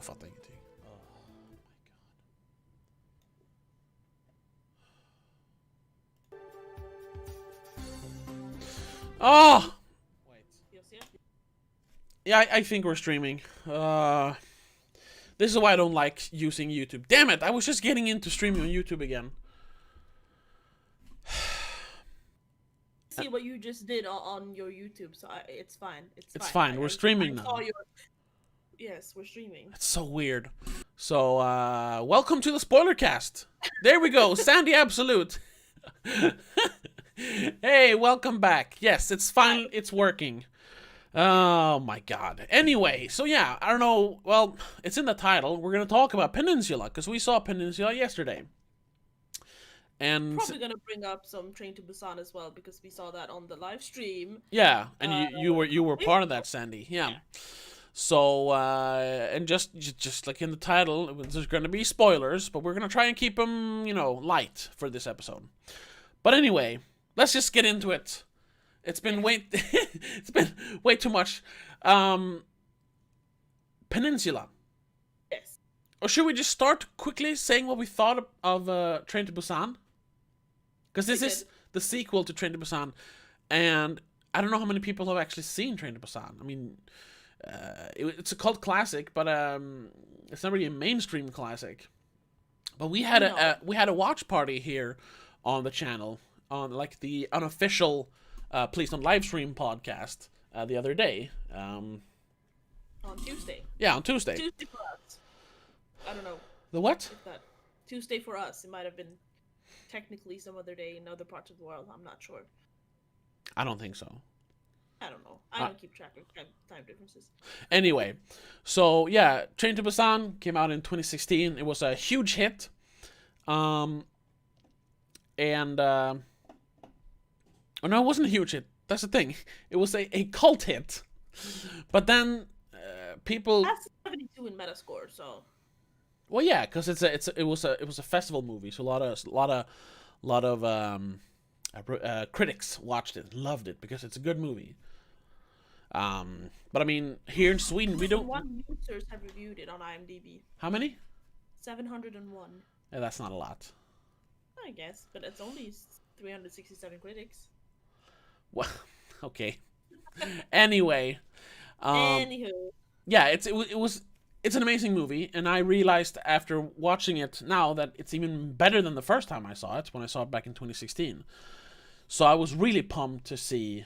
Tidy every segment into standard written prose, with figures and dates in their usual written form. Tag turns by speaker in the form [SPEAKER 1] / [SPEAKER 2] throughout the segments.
[SPEAKER 1] Jag fattar ingenting. Oh! Wait. Yeah, I think we're streaming. This is why I don't like using YouTube. Damn it, I was just getting into streaming on YouTube again.
[SPEAKER 2] See what you just did on your YouTube, so it's fine.
[SPEAKER 1] It's fine. We're streaming now.
[SPEAKER 2] Yes, we're streaming.
[SPEAKER 1] It's so weird. So, welcome to the Spoilercast. There we go, Sandy Absolute. Hey, welcome back. Yes, it's fine. It's working. Oh my god. Anyway, so yeah, I don't know. Well, it's in the title. We're gonna talk about Peninsula because we saw Peninsula yesterday. And
[SPEAKER 2] probably gonna bring up some Train to Busan as well because we saw that on the live stream.
[SPEAKER 1] Yeah, and you were part of that, Sandy. Yeah. So and just like in the title, there's gonna be spoilers, but we're gonna try and keep them, light for this episode. But anyway, let's just get into it. It's been it's been way too much. Peninsula.
[SPEAKER 2] Yes.
[SPEAKER 1] Or should we just start quickly saying what we thought of Train to Busan? Because this is the sequel to Train to Busan, and I don't know how many people have actually seen Train to Busan. I mean, it's a cult classic, but it's not really a mainstream classic. But we had a watch party here on the channel on like the unofficial Please Don't Livestream podcast the other day.
[SPEAKER 2] On Tuesday.
[SPEAKER 1] Yeah, on Tuesday.
[SPEAKER 2] Tuesday for us. I don't know.
[SPEAKER 1] The what?
[SPEAKER 2] Tuesday for us. It might have been technically some other day in other parts of the world. I'm not sure.
[SPEAKER 1] I don't think so.
[SPEAKER 2] I don't know. I don't keep track of time differences.
[SPEAKER 1] Anyway, so yeah, Train to Busan came out in 2016. It was a huge hit. Oh no, it wasn't a huge hit. That's the thing. It was a cult hit. But then people.
[SPEAKER 2] That's 72 in Metascore, so.
[SPEAKER 1] Well, yeah, because it was a festival movie, so a lot of critics watched it, loved it because it's a good movie. But I mean, here in Sweden, we don't.
[SPEAKER 2] 1 users have reviewed it on IMDb.
[SPEAKER 1] How many?
[SPEAKER 2] 701.
[SPEAKER 1] Yeah, that's not a lot.
[SPEAKER 2] I guess, but it's only 367 critics.
[SPEAKER 1] Well, okay. Anyway,
[SPEAKER 2] Anywho,
[SPEAKER 1] yeah, it's an amazing movie, and I realized after watching it now that it's even better than the first time I saw it when I saw it back in 2016. So I was really pumped to see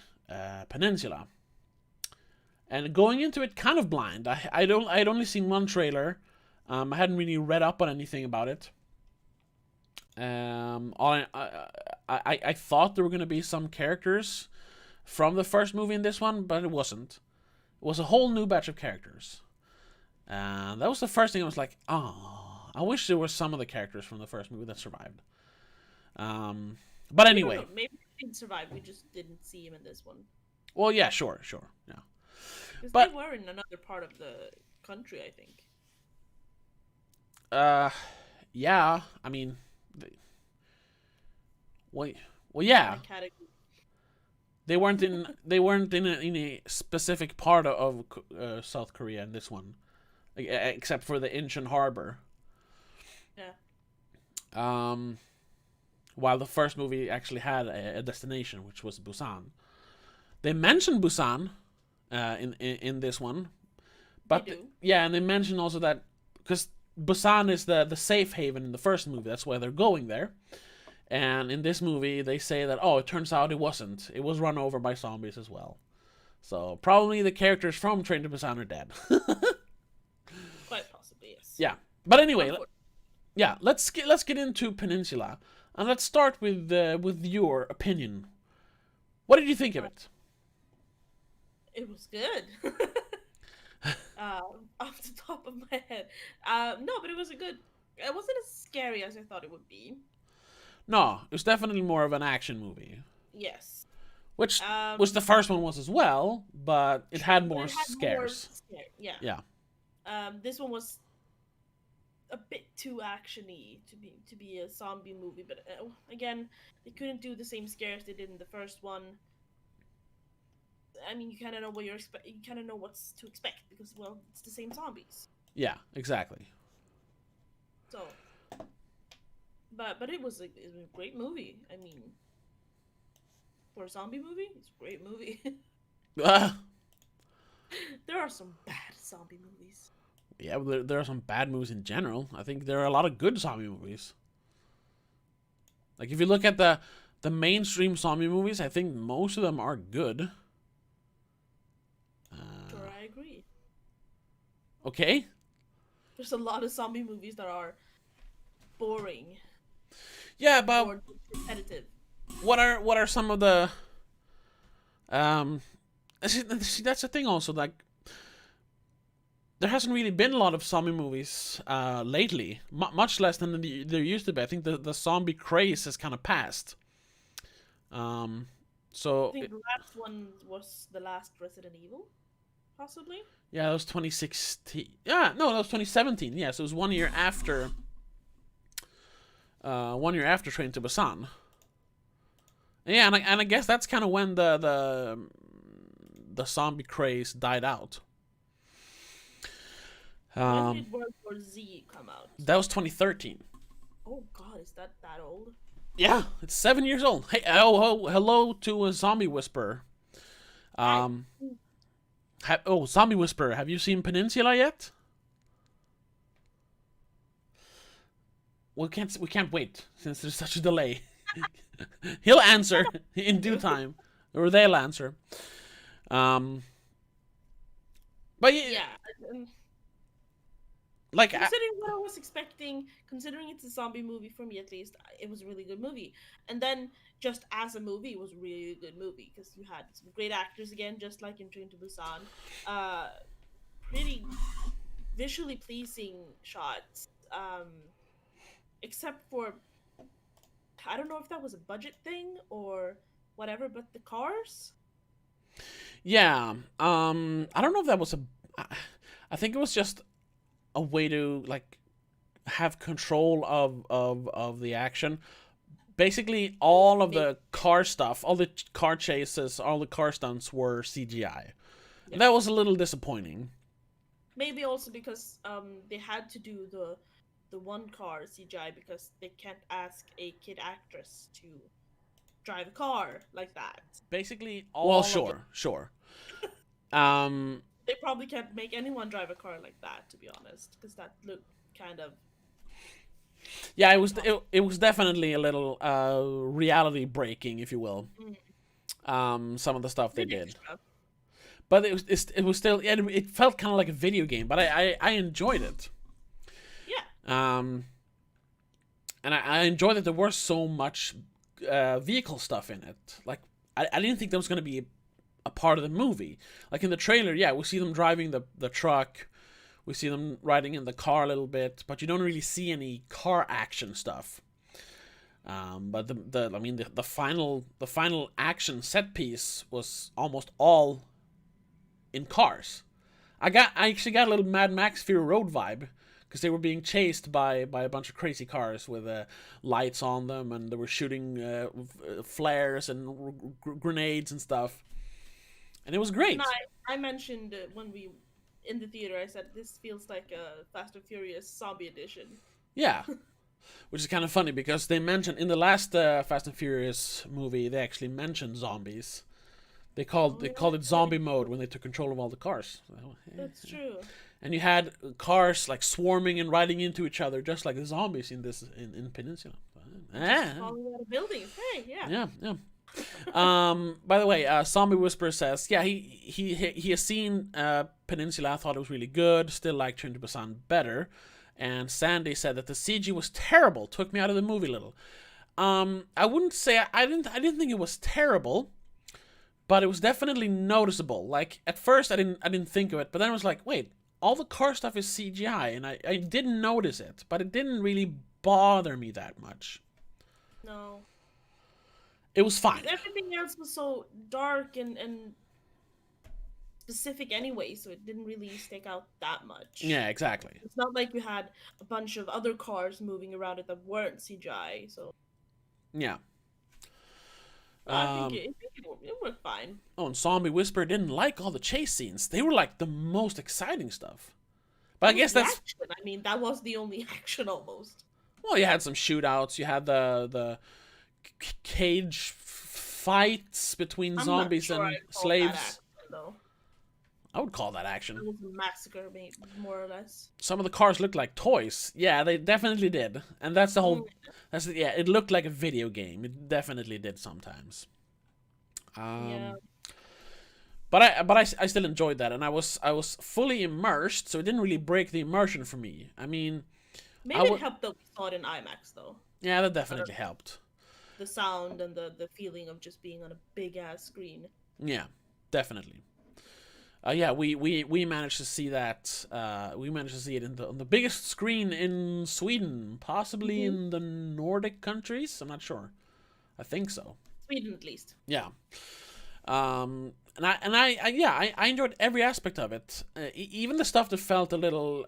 [SPEAKER 1] Peninsula. And going into it kind of blind. I'd only seen one trailer. I hadn't really read up on anything about it. I thought there were going to be some characters from the first movie in this one, but it wasn't. It was a whole new batch of characters. And that was the first thing I was like, oh, I wish there were some of the characters from the first movie that survived. But anyway.
[SPEAKER 2] Maybe they didn't survive, we just didn't see him in this one.
[SPEAKER 1] Well, yeah, sure, yeah.
[SPEAKER 2] Because they were in another part of the country, I think.
[SPEAKER 1] Yeah, I mean, well, yeah. They weren't in a specific part of South Korea in this one, except for the Incheon Harbor.
[SPEAKER 2] Yeah.
[SPEAKER 1] While the first movie actually had a destination, which was Busan. They mentioned Busan in this one, but yeah, and they mentioned also that because Busan is the safe haven in the first movie, that's why they're going there. And in this movie, they say that, it turns out it wasn't. It was run over by zombies as well. So probably the characters from Train to Busan are dead.
[SPEAKER 2] Quite possibly, yes.
[SPEAKER 1] Yeah, but anyway, let's get into Peninsula, and let's start with your opinion. What did you think of it?
[SPEAKER 2] It was good. Off the top of my head, no, but it was a good. It wasn't as scary as I thought it would be.
[SPEAKER 1] No, it was definitely more of an action movie.
[SPEAKER 2] Yes.
[SPEAKER 1] Which the first one was as well, but it had more scares.
[SPEAKER 2] Yeah.
[SPEAKER 1] Yeah.
[SPEAKER 2] This one was a bit too actiony to be a zombie movie, but again, they couldn't do the same scares they did in the first one. I mean, you kind of know what you kind of know what's to expect because, well, it's the same zombies.
[SPEAKER 1] Yeah, exactly.
[SPEAKER 2] So, but it was a great movie. I mean, for a zombie movie, it's a great movie. There are some bad zombie movies.
[SPEAKER 1] Yeah, but there are some bad movies in general. I think there are a lot of good zombie movies. Like if you look at the mainstream zombie movies, I think most of them are good.
[SPEAKER 2] Sure, I agree.
[SPEAKER 1] Okay.
[SPEAKER 2] There's a lot of zombie movies that are boring
[SPEAKER 1] Yeah, but
[SPEAKER 2] or repetitive.
[SPEAKER 1] what are some of the um? See, that's the thing. Also, like there hasn't really been a lot of zombie movies lately. Much less than there used to be. I think the zombie craze has kind of passed. Um,
[SPEAKER 2] I
[SPEAKER 1] so
[SPEAKER 2] think the last one was the last Resident Evil, possibly.
[SPEAKER 1] yeah, that was 2016. Yeah, no, that was 2017. Yes, it was 1 year after. 1 year after Train to Busan. Yeah, and I guess that's kind of when the zombie craze died out.
[SPEAKER 2] When did World War Z come out?
[SPEAKER 1] That was 2013.
[SPEAKER 2] Oh God, is that old?
[SPEAKER 1] Yeah, it's 7 years old. Hey, hello to a zombie whisperer. Zombie whisperer, have you seen Peninsula yet? We can't wait since there's such a delay. He'll answer in due time, or they'll answer. But yeah,
[SPEAKER 2] Yeah.
[SPEAKER 1] like
[SPEAKER 2] Considering what I was expecting, considering it's a zombie movie for me at least, it was a really good movie. And then just as a movie, it was a really good movie because you had some great actors again, just like in Train to Busan. Pretty visually pleasing shots. Except for I don't know if that was a budget thing or whatever, but the cars.
[SPEAKER 1] yeah. I don't know if that was a. I think it was just a way to like have control of the action. Basically, all of the car stuff, all the car chases, all the car stunts were CGI.
[SPEAKER 2] Yeah.
[SPEAKER 1] That was a little disappointing.
[SPEAKER 2] Maybe also because they had to do the one car CGI because they can't ask a kid actress to drive a car like that.
[SPEAKER 1] Basically, all sure.
[SPEAKER 2] They probably can't make anyone drive a car like that, to be honest, because that looked kind of.
[SPEAKER 1] Yeah, it was definitely a little reality breaking, if you will. Some of the stuff they did, but it was still it felt kind of like a video game, but I enjoyed it.
[SPEAKER 2] Yeah.
[SPEAKER 1] And I enjoyed that there was so much vehicle stuff in it. Like I didn't think that was going to be a part of the movie. Like in the trailer, yeah, we see them driving the truck. We see them riding in the car a little bit, but you don't really see any car action stuff. But the final action set piece was almost all in cars. I actually got a little Mad Max Fury Road vibe because they were being chased by a bunch of crazy cars with lights on them, and they were shooting flares and grenades and stuff, and it was great.
[SPEAKER 2] And I mentioned when we in the theater, I said this feels like a Fast and Furious zombie edition.
[SPEAKER 1] Yeah, which is kind of funny because they mentioned in the last Fast and Furious movie they actually mentioned zombies. They called it zombie mode when they took control of all the cars. So, yeah.
[SPEAKER 2] That's true.
[SPEAKER 1] And you had cars like swarming and riding into each other, just like the zombies in Peninsula.
[SPEAKER 2] Falling out of buildings. Hey, yeah.
[SPEAKER 1] Yeah. By the way, Zombie Whisperer says, yeah, he has seen Peninsula, thought it was really good, still liked Train to Busan better. And Sandy said that the CG was terrible, took me out of the movie a little. I wouldn't say I didn't think it was terrible, but it was definitely noticeable. Like at first I didn't think of it, but then I was like, wait, all the car stuff is CGI, and I didn't notice it, but it didn't really bother me that much.
[SPEAKER 2] No.
[SPEAKER 1] It was fine.
[SPEAKER 2] Everything else was so dark and specific anyway, so it didn't really stick out that much.
[SPEAKER 1] Yeah, exactly.
[SPEAKER 2] It's not like we had a bunch of other cars moving around it that weren't CGI, so.
[SPEAKER 1] Yeah.
[SPEAKER 2] I think it worked fine.
[SPEAKER 1] Oh, and Zombie Whisperer didn't like all the chase scenes. They were like the most exciting stuff. But I
[SPEAKER 2] What was
[SPEAKER 1] guess
[SPEAKER 2] the
[SPEAKER 1] that's
[SPEAKER 2] action? I mean, that was the only action almost.
[SPEAKER 1] well, you had some shootouts. You had the cage fights between
[SPEAKER 2] I'm not
[SPEAKER 1] zombies
[SPEAKER 2] sure
[SPEAKER 1] and
[SPEAKER 2] I'd call that
[SPEAKER 1] slaves.
[SPEAKER 2] action though.
[SPEAKER 1] I would call that action.
[SPEAKER 2] It was a massacre, more or less.
[SPEAKER 1] Some of the cars looked like toys. Yeah, they definitely did. And that's the whole. Yeah. It looked like a video game. It definitely did sometimes.
[SPEAKER 2] Yeah.
[SPEAKER 1] But I still enjoyed that, and I was fully immersed, so it didn't really break the immersion for me. I mean,
[SPEAKER 2] Maybe it helped that we saw it in IMAX though.
[SPEAKER 1] yeah, that definitely helped.
[SPEAKER 2] The sound and the feeling of just being on a big ass screen.
[SPEAKER 1] Yeah, definitely. Yeah, we managed to see that. We managed to see it on the biggest screen in Sweden, possibly in the Nordic countries. I'm not sure. I think so.
[SPEAKER 2] Sweden, at least.
[SPEAKER 1] Yeah. I enjoyed every aspect of it, even the stuff that felt a little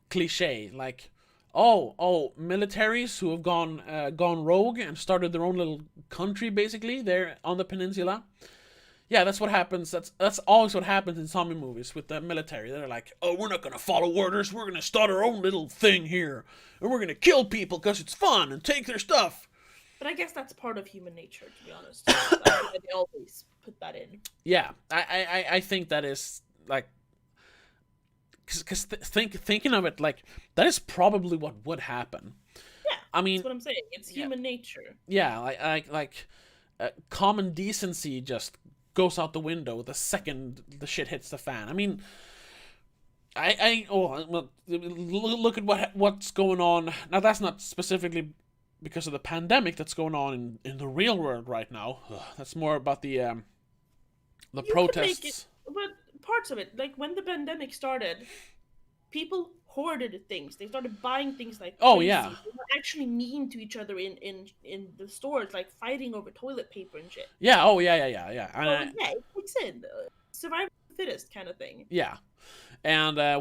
[SPEAKER 1] cliche, like militaries who have gone rogue and started their own little country, basically there on the peninsula. Yeah, that's what happens. That's always what happens in zombie movies with the military. They're like, oh, we're not gonna follow orders. We're gonna start our own little thing here, and we're gonna kill people because it's fun and take their stuff.
[SPEAKER 2] But I guess that's part of human nature, to be honest. Like, they always put that in.
[SPEAKER 1] Yeah, I think that is like, because thinking of it, like that is probably what would happen.
[SPEAKER 2] Yeah,
[SPEAKER 1] I mean,
[SPEAKER 2] that's what I'm saying. It's human nature.
[SPEAKER 1] Yeah, like common decency just goes out the window the second the shit hits the fan. I mean, look at what's going on now. That's not specifically because of the pandemic that's going on in the real world right now. That's more about the protests.
[SPEAKER 2] But parts of it, like when the pandemic started, people hoarded things. They started buying things like
[SPEAKER 1] Oh,
[SPEAKER 2] crazy.
[SPEAKER 1] yeah.
[SPEAKER 2] They were actually mean to each other in the stores, like fighting over toilet paper and shit.
[SPEAKER 1] Yeah. Oh, yeah.
[SPEAKER 2] So, yeah, it kicks in. Survival of the fittest kind of thing.
[SPEAKER 1] Yeah. And I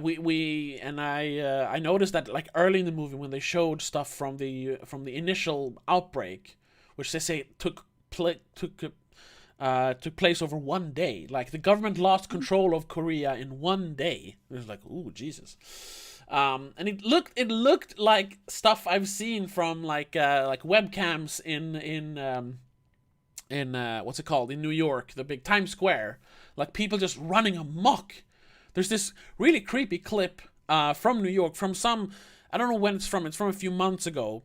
[SPEAKER 1] noticed that like early in the movie when they showed stuff from the initial outbreak, which they say took place over one day. Like the government lost control of Korea in one day. It was like, ooh, Jesus. And it looked like stuff I've seen from like webcams in what's it called, in New York, the big Times Square, like people just running amok. There's this really creepy clip from New York, from I don't know when it's from a few months ago,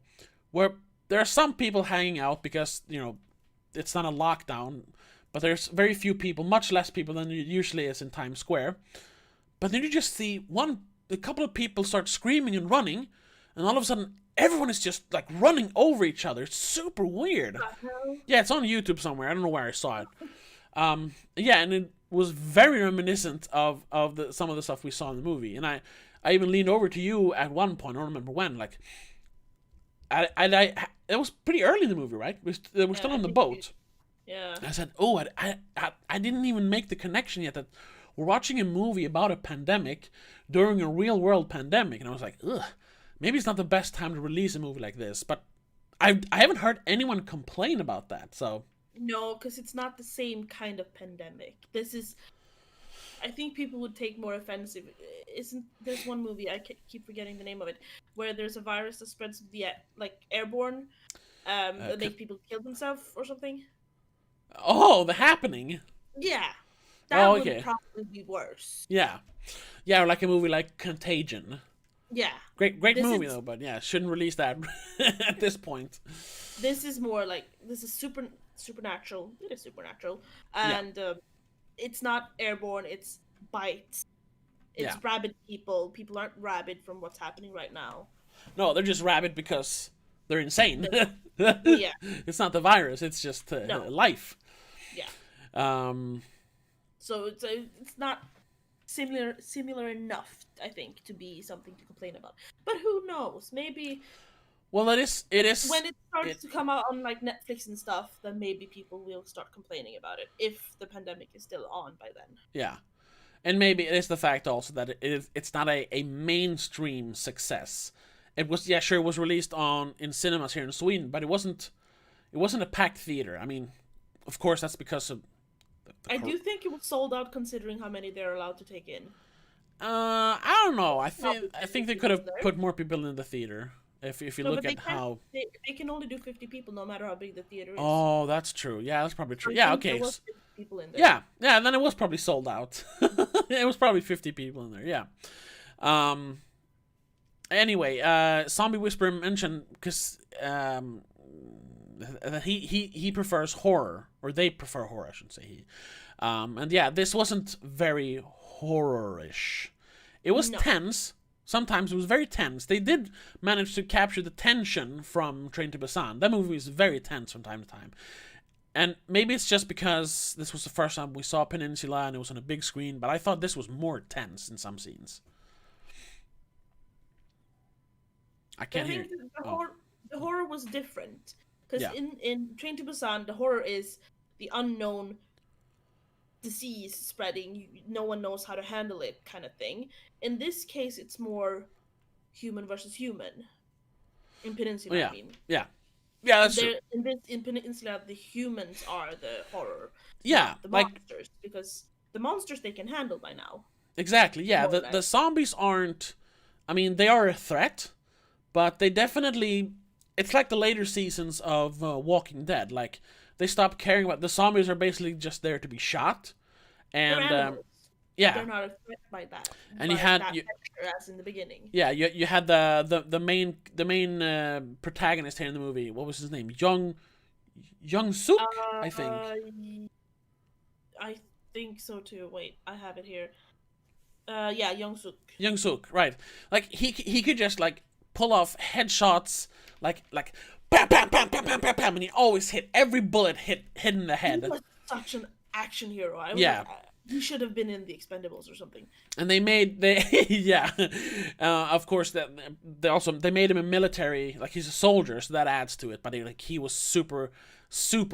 [SPEAKER 1] where there are some people hanging out because, it's not a lockdown, but there's very few people, much less people than there usually is in Times Square. But then you just see a couple of people start screaming and running, and all of a sudden everyone is just like running over each other. It's super weird. Yeah, it's on YouTube somewhere. I don't know where I saw it. Yeah, and it was very reminiscent of some of the stuff we saw in the movie. And I even leaned over to you at one point. I don't remember when. Like, it was pretty early in the movie, right? We're still on the boat.
[SPEAKER 2] Yeah.
[SPEAKER 1] I said, oh, I didn't even make the connection yet that we're watching a movie about a pandemic during a real world pandemic. And I was like, ugh, maybe it's not the best time to release a movie like this. But I haven't heard anyone complain about that, so.
[SPEAKER 2] No, because it's not the same kind of pandemic. I think people would take more offensive. There's one movie, I keep forgetting the name of it, where there's a virus that spreads via, like, airborne, that makes people kill themselves or something.
[SPEAKER 1] Oh, The Happening.
[SPEAKER 2] Yeah. That would probably be worse.
[SPEAKER 1] Yeah. Yeah, or like a movie like Contagion.
[SPEAKER 2] Yeah.
[SPEAKER 1] Great movie, though, but yeah, shouldn't release that at this point.
[SPEAKER 2] This is more like, this is supernatural. It is supernatural. And it's not airborne, it's bites. It's rabid people. People aren't rabid from what's happening right now.
[SPEAKER 1] No, they're just rabid because they're insane.
[SPEAKER 2] Yeah.
[SPEAKER 1] It's not the virus, it's just life.
[SPEAKER 2] Yeah. So it's not similar enough, I think, to be something to complain about. But who knows? Maybe.
[SPEAKER 1] Well, it is.
[SPEAKER 2] When it starts to come out on like Netflix and stuff, then maybe people will start complaining about it if the pandemic is still on by then.
[SPEAKER 1] Yeah, and maybe it is the fact also that it's not a mainstream success. It was it was released in cinemas here in Sweden, but it wasn't a packed theater. I mean, of course that's because of.
[SPEAKER 2] I do think it was sold out considering how many they're allowed to take in.
[SPEAKER 1] I don't know. I
[SPEAKER 2] Not
[SPEAKER 1] think they
[SPEAKER 2] 50
[SPEAKER 1] could
[SPEAKER 2] people
[SPEAKER 1] have
[SPEAKER 2] there.
[SPEAKER 1] put more people in the theater. If you
[SPEAKER 2] No,
[SPEAKER 1] look
[SPEAKER 2] but
[SPEAKER 1] at how.
[SPEAKER 2] they can only do 50 people no matter how big the theater is.
[SPEAKER 1] Oh, that's true. Yeah, that's probably
[SPEAKER 2] So
[SPEAKER 1] true.
[SPEAKER 2] I
[SPEAKER 1] Yeah,
[SPEAKER 2] think there
[SPEAKER 1] okay.
[SPEAKER 2] was 50 people in there.
[SPEAKER 1] Yeah, yeah. Then it was probably sold out. It was probably 50 people in there. Yeah. Um. Anyway, Zombie Whisperer mentioned because that he prefers horror, or they prefer horror, I should say. And yeah, this wasn't very horror-ish. It was
[SPEAKER 2] No.
[SPEAKER 1] tense. Sometimes it was very tense. They did manage to capture the tension from Train to Busan. That movie is very tense from time to time. And maybe it's just because this was the first time we saw Peninsula and it was on a big screen, but I thought this was more tense in some scenes. I can't hear.
[SPEAKER 2] The horror was different because
[SPEAKER 1] Yeah.
[SPEAKER 2] in Train to Busan, the horror is the unknown disease spreading. No one knows how to handle it, kind of thing. In this case, it's more human versus human. In Peninsula,
[SPEAKER 1] Yeah.
[SPEAKER 2] I mean.
[SPEAKER 1] Yeah. Yeah, that's true.
[SPEAKER 2] In Peninsula, the humans are the horror,
[SPEAKER 1] Yeah,
[SPEAKER 2] not the
[SPEAKER 1] like
[SPEAKER 2] monsters, because the monsters they can handle by now.
[SPEAKER 1] exactly. Yeah,
[SPEAKER 2] More or
[SPEAKER 1] the
[SPEAKER 2] less.
[SPEAKER 1] zombies aren't. I mean, they are a threat, but they definitely. It's like the later seasons of Walking Dead. Like they stop caring about the zombies are basically just there to be shot,
[SPEAKER 2] They're
[SPEAKER 1] and
[SPEAKER 2] animals.
[SPEAKER 1] yeah,
[SPEAKER 2] They're not a threat by that.
[SPEAKER 1] and you
[SPEAKER 2] by
[SPEAKER 1] had
[SPEAKER 2] that
[SPEAKER 1] you,
[SPEAKER 2] texture as in the beginning.
[SPEAKER 1] yeah, you had the main protagonist here in the movie. What was his name? Young Suk, I think.
[SPEAKER 2] I think so too. Wait, I have it here. Yeah, Young-suk.
[SPEAKER 1] Young Suk, right? Like he could just like pull off headshots, like bam bam bam bam bam bam bam, and he always hit every bullet hit in the
[SPEAKER 2] He
[SPEAKER 1] head.
[SPEAKER 2] was such an action hero. I was
[SPEAKER 1] Yeah.
[SPEAKER 2] like, he should have been in the Expendables or something.
[SPEAKER 1] And yeah, of course that they made him a military, like he's a soldier, so that adds to it. But he was super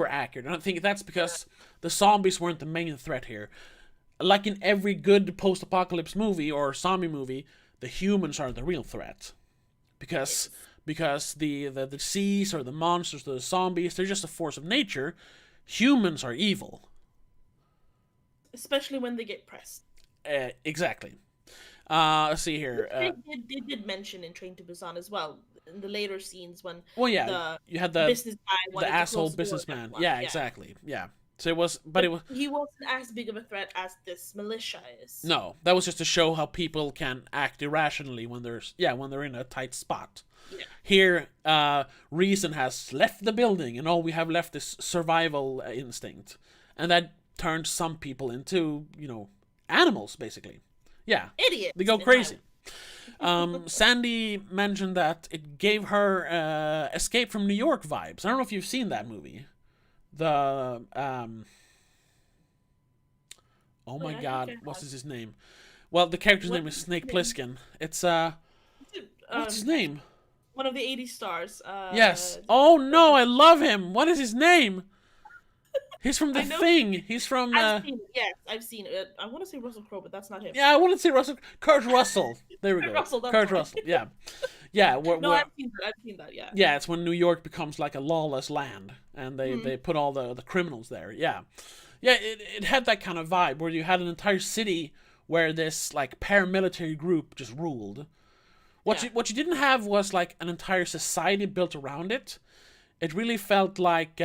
[SPEAKER 1] accurate. And I think that's because the zombies weren't the main threat here. Like in every good post-apocalypse movie or zombie movie, the humans are the real threat. Because the disease or the monsters, the zombies, they're just a force of nature. Humans are evil.
[SPEAKER 2] Especially when they get pressed.
[SPEAKER 1] Exactly. Let's see here.
[SPEAKER 2] They did mention in Train to Busan as well, in the later scenes when
[SPEAKER 1] Well, yeah, you had the
[SPEAKER 2] business guy wanted to
[SPEAKER 1] asshole
[SPEAKER 2] close the door on
[SPEAKER 1] businessman.
[SPEAKER 2] everyone.
[SPEAKER 1] Yeah, exactly. Yeah. So it was, but it was
[SPEAKER 2] He wasn't as big of a threat as this militia is.
[SPEAKER 1] no. That was just to show how people can act irrationally when they're in a tight spot.
[SPEAKER 2] Yeah.
[SPEAKER 1] Here, reason has left the building, and all we have left is survival instinct, and that turned some people into animals, basically. Yeah,
[SPEAKER 2] Idiots.
[SPEAKER 1] they go
[SPEAKER 2] in my
[SPEAKER 1] crazy. Sandy mentioned that it gave her Escape from New York vibes. I don't know if you've seen that movie. The oh my
[SPEAKER 2] I
[SPEAKER 1] god,
[SPEAKER 2] think I
[SPEAKER 1] what's
[SPEAKER 2] have.
[SPEAKER 1] his name? Well, the character's
[SPEAKER 2] What
[SPEAKER 1] name is Snake
[SPEAKER 2] name?
[SPEAKER 1] Plissken. It's what's his
[SPEAKER 2] Um,
[SPEAKER 1] name?
[SPEAKER 2] One of the 80 stars.
[SPEAKER 1] Yes. Oh no, I love him. What is his name? He's from The
[SPEAKER 2] I know-
[SPEAKER 1] Thing. He's from
[SPEAKER 2] I've seen it. Yes, I've seen it. I want to say Russell Crowe, but that's not him.
[SPEAKER 1] yeah, I want to say Kurt Russell. There we go.
[SPEAKER 2] Kurt Russell, that's
[SPEAKER 1] Kurt
[SPEAKER 2] right.
[SPEAKER 1] Russell. Yeah. Yeah,
[SPEAKER 2] No, I've seen that. I've seen that. Yeah.
[SPEAKER 1] yeah, it's when New York becomes like a lawless land, and they
[SPEAKER 2] Mm-hmm.
[SPEAKER 1] put all the criminals there. Yeah, yeah, it had that kind of vibe where you had an entire city where this like paramilitary group just ruled.
[SPEAKER 2] Yeah.
[SPEAKER 1] What you didn't have was like an entire society built around it. It really felt like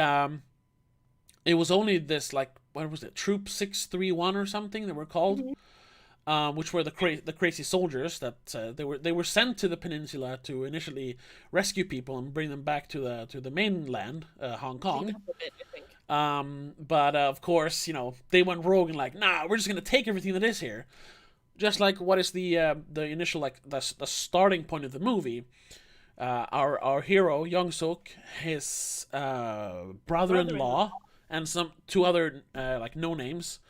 [SPEAKER 1] it was only this like what was it, Troop 631 or something they were called.
[SPEAKER 2] Mm-hmm.
[SPEAKER 1] Which were the crazy soldiers that they were sent to the peninsula to initially rescue people and bring them back to the mainland, Hong Kong.
[SPEAKER 2] Clean up a bit, I think.
[SPEAKER 1] But of course, they went rogue and like, nah, we're just gonna take everything that is here. Just like what is the initial like the starting point of the movie. Our hero Young Suk, his brother-in-law, and some two other like no names.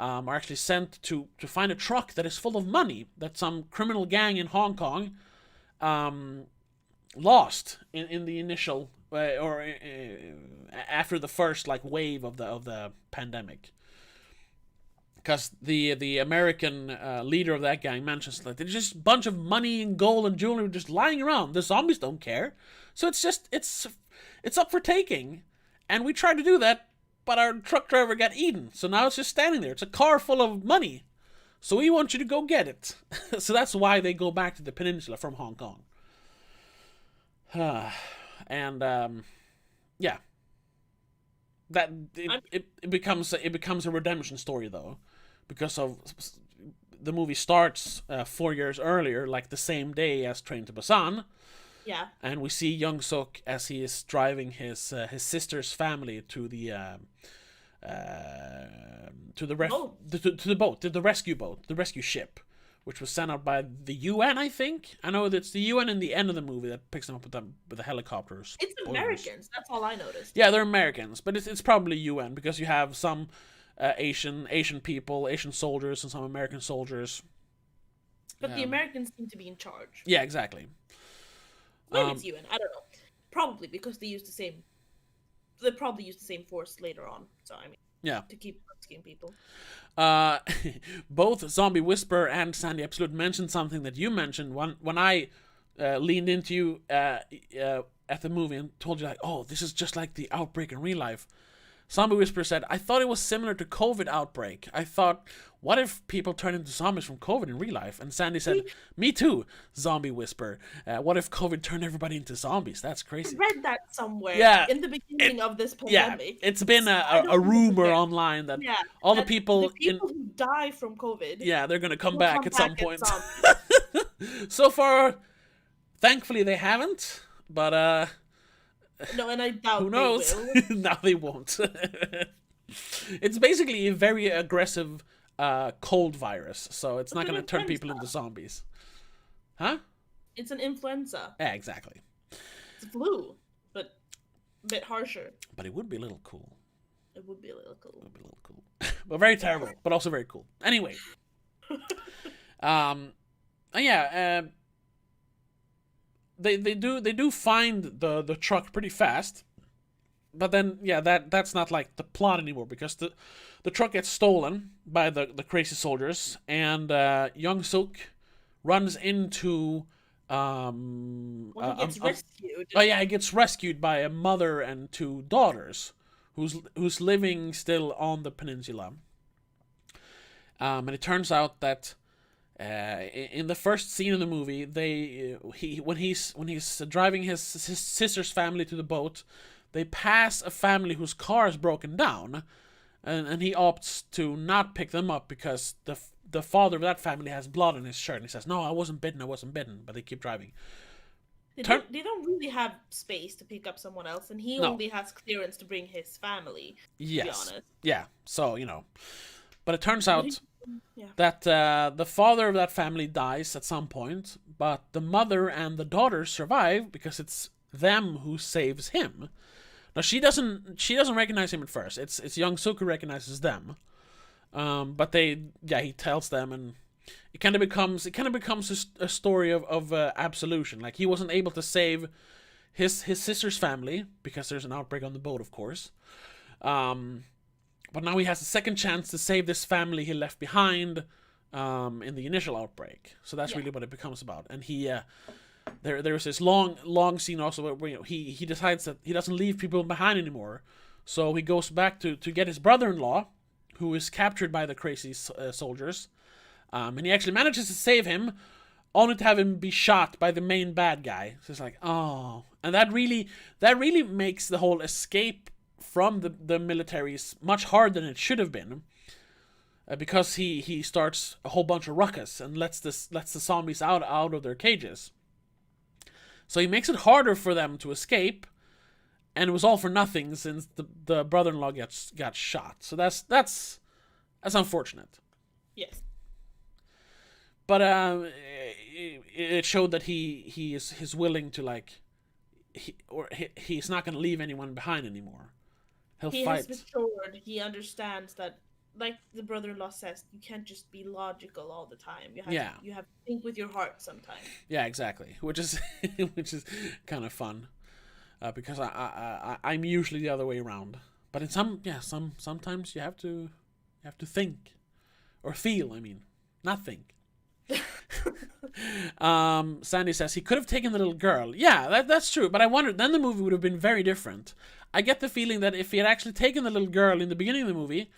[SPEAKER 1] Are actually sent to find a truck that is full of money that some criminal gang in Hong Kong lost in the initial or after the first like wave of the pandemic. Because the American leader of that gang mentions that there's just a bunch of money and gold and jewelry just lying around. The zombies don't care, so it's up for taking, and we tried to do that. But our truck driver got eaten, so now it's just standing there. It's a car full of money. So we want you to go get it. So that's why they go back to the peninsula from Hong Kong. And yeah, that it becomes a redemption story though, because of the movie starts 4 years earlier, like the same day as Train to Busan.
[SPEAKER 2] Yeah.
[SPEAKER 1] And we see Young Suk as he is driving his sister's family to the rescue boat, the rescue ship, which was sent out by the UN, I think. I know it's the UN in the end of the movie that picks them up with the helicopters.
[SPEAKER 2] It's Americans. That's all I noticed.
[SPEAKER 1] Yeah, they're Americans, but it's probably UN because you have some Asian people, Asian soldiers, and some American soldiers.
[SPEAKER 2] But the Americans seem to be in charge.
[SPEAKER 1] Yeah, exactly.
[SPEAKER 2] Maybe it's UN. I don't know. Probably because they use the same. They probably use the same force later on. So I mean,
[SPEAKER 1] yeah,
[SPEAKER 2] to keep rescuing people.
[SPEAKER 1] Both Zombie Whisperer and Sandy Absolute mentioned something that you mentioned when I leaned into you at the movie and told you like, oh, this is just like the outbreak in real life. Zombie Whisperer said, I thought it was similar to COVID outbreak. I thought, what if people turn into zombies from COVID in real life? And Sandy said, me too, Zombie Whisperer. What if COVID turned everybody into zombies? That's crazy.
[SPEAKER 2] I read that somewhere in the beginning of this pandemic.
[SPEAKER 1] Yeah, it's been a rumor online that all the people
[SPEAKER 2] who die from COVID,
[SPEAKER 1] they're going to come back at some point. So far, thankfully they haven't, but...
[SPEAKER 2] no, and I doubt
[SPEAKER 1] who knows?
[SPEAKER 2] They will.
[SPEAKER 1] No, they won't. It's basically a very aggressive cold virus, so it's not going to turn people into zombies. Huh?
[SPEAKER 2] It's an influenza.
[SPEAKER 1] Yeah, exactly.
[SPEAKER 2] It's flu, but a bit harsher.
[SPEAKER 1] But it would be a little cool.
[SPEAKER 2] It would be a little cool.
[SPEAKER 1] It would be a little cool. But very terrible, but also very cool. Anyway. They do find the truck pretty fast, but then that's not like the plot anymore because the truck gets stolen by the crazy soldiers, and Young Suk runs into
[SPEAKER 2] he gets rescued.
[SPEAKER 1] He gets rescued by a mother and two daughters who's living still on the peninsula, and it turns out that in the first scene of the movie, when he's driving his sister's family to the boat, they pass a family whose car is broken down, and he opts to not pick them up because the father of that family has blood on his shirt, and he says, "No, I wasn't bitten," but they keep driving.
[SPEAKER 2] They don't really have space to pick up someone else, and he only has clearance to bring his family.
[SPEAKER 1] Yes.
[SPEAKER 2] To be honest.
[SPEAKER 1] Yeah. So but it turns out that the father of that family dies at some point, but the mother and the daughter survive because it's them who saves him. Now she doesn't recognize him at first. It's Young Suk who recognizes them, but he tells them, and it kind of becomes a story of absolution. Like he wasn't able to save his sister's family because there's an outbreak on the boat, of course. But now he has a second chance to save this family he left behind in the initial outbreak. So that's really what it becomes about. And he, there's this long scene also where he decides that he doesn't leave people behind anymore. So he goes back to get his brother-in-law, who is captured by the crazy soldiers. And he actually manages to save him, only to have him be shot by the main bad guy. So it's like, oh. And that really makes the whole escape from the militaries much harder than it should have been, because he starts a whole bunch of ruckus and lets the zombies out of their cages. So he makes it harder for them to escape, and it was all for nothing since the brother-in-law got shot. So that's unfortunate.
[SPEAKER 2] Yes.
[SPEAKER 1] But it showed that he's willing to he's not going to leave anyone behind anymore. He
[SPEAKER 2] has matured. He understands that, like the brother-in-law says, you can't just be logical all the time. You have to think with your heart sometimes. Yeah,
[SPEAKER 1] exactly. Which is kind of fun, because I'm usually the other way around. But in sometimes you have to think or feel. I mean, not think. Sandy says he could have taken the little girl. Yeah, that's true. But I wondered, then the movie would have been very different. I get the feeling that if he had actually taken the little girl in the beginning of the movie,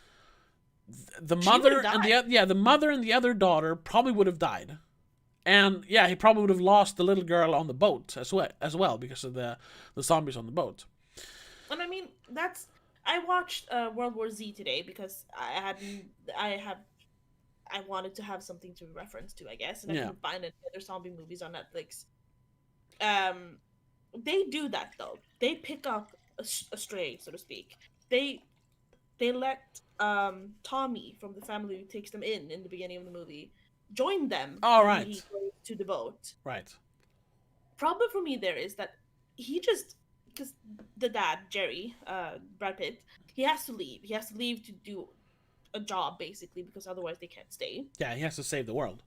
[SPEAKER 1] the
[SPEAKER 2] She
[SPEAKER 1] mother
[SPEAKER 2] would've
[SPEAKER 1] and
[SPEAKER 2] died.
[SPEAKER 1] the mother and the other daughter probably would have died. And yeah, he probably would have lost the little girl on the boat as well because of the zombies on the boat.
[SPEAKER 2] And I mean, I watched World War Z today because I wanted to have something to reference to, I guess, and I
[SPEAKER 1] Yeah.
[SPEAKER 2] couldn't find any other zombie movies on Netflix. Um, they do that though. They pick up a stray, so to speak. They let Tommy from the family who takes them in the beginning of the movie join them
[SPEAKER 1] All
[SPEAKER 2] when
[SPEAKER 1] right.
[SPEAKER 2] he goes to the boat.
[SPEAKER 1] Right.
[SPEAKER 2] Problem for me there is that he just because the dad Jerry, Brad Pitt, he has to leave. He has to leave to do a job basically because otherwise they can't stay.
[SPEAKER 1] Yeah, he has to save the world.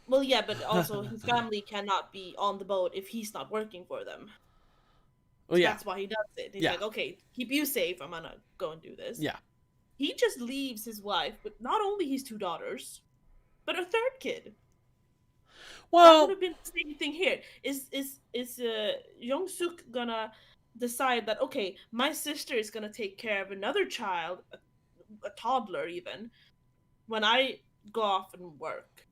[SPEAKER 2] Well, yeah, but also his family cannot be on the boat if he's not working for them.
[SPEAKER 1] Oh yeah.
[SPEAKER 2] That's why he does it. He's
[SPEAKER 1] Yeah.
[SPEAKER 2] like, okay, keep you safe. I'm gonna go and do this.
[SPEAKER 1] Yeah.
[SPEAKER 2] He just leaves his wife with not only his two daughters, but a third kid. That would
[SPEAKER 1] Well,
[SPEAKER 2] have been the same thing here. Is Young Suk gonna decide that okay, my sister is gonna take care of another child, a toddler even, when I go off and work?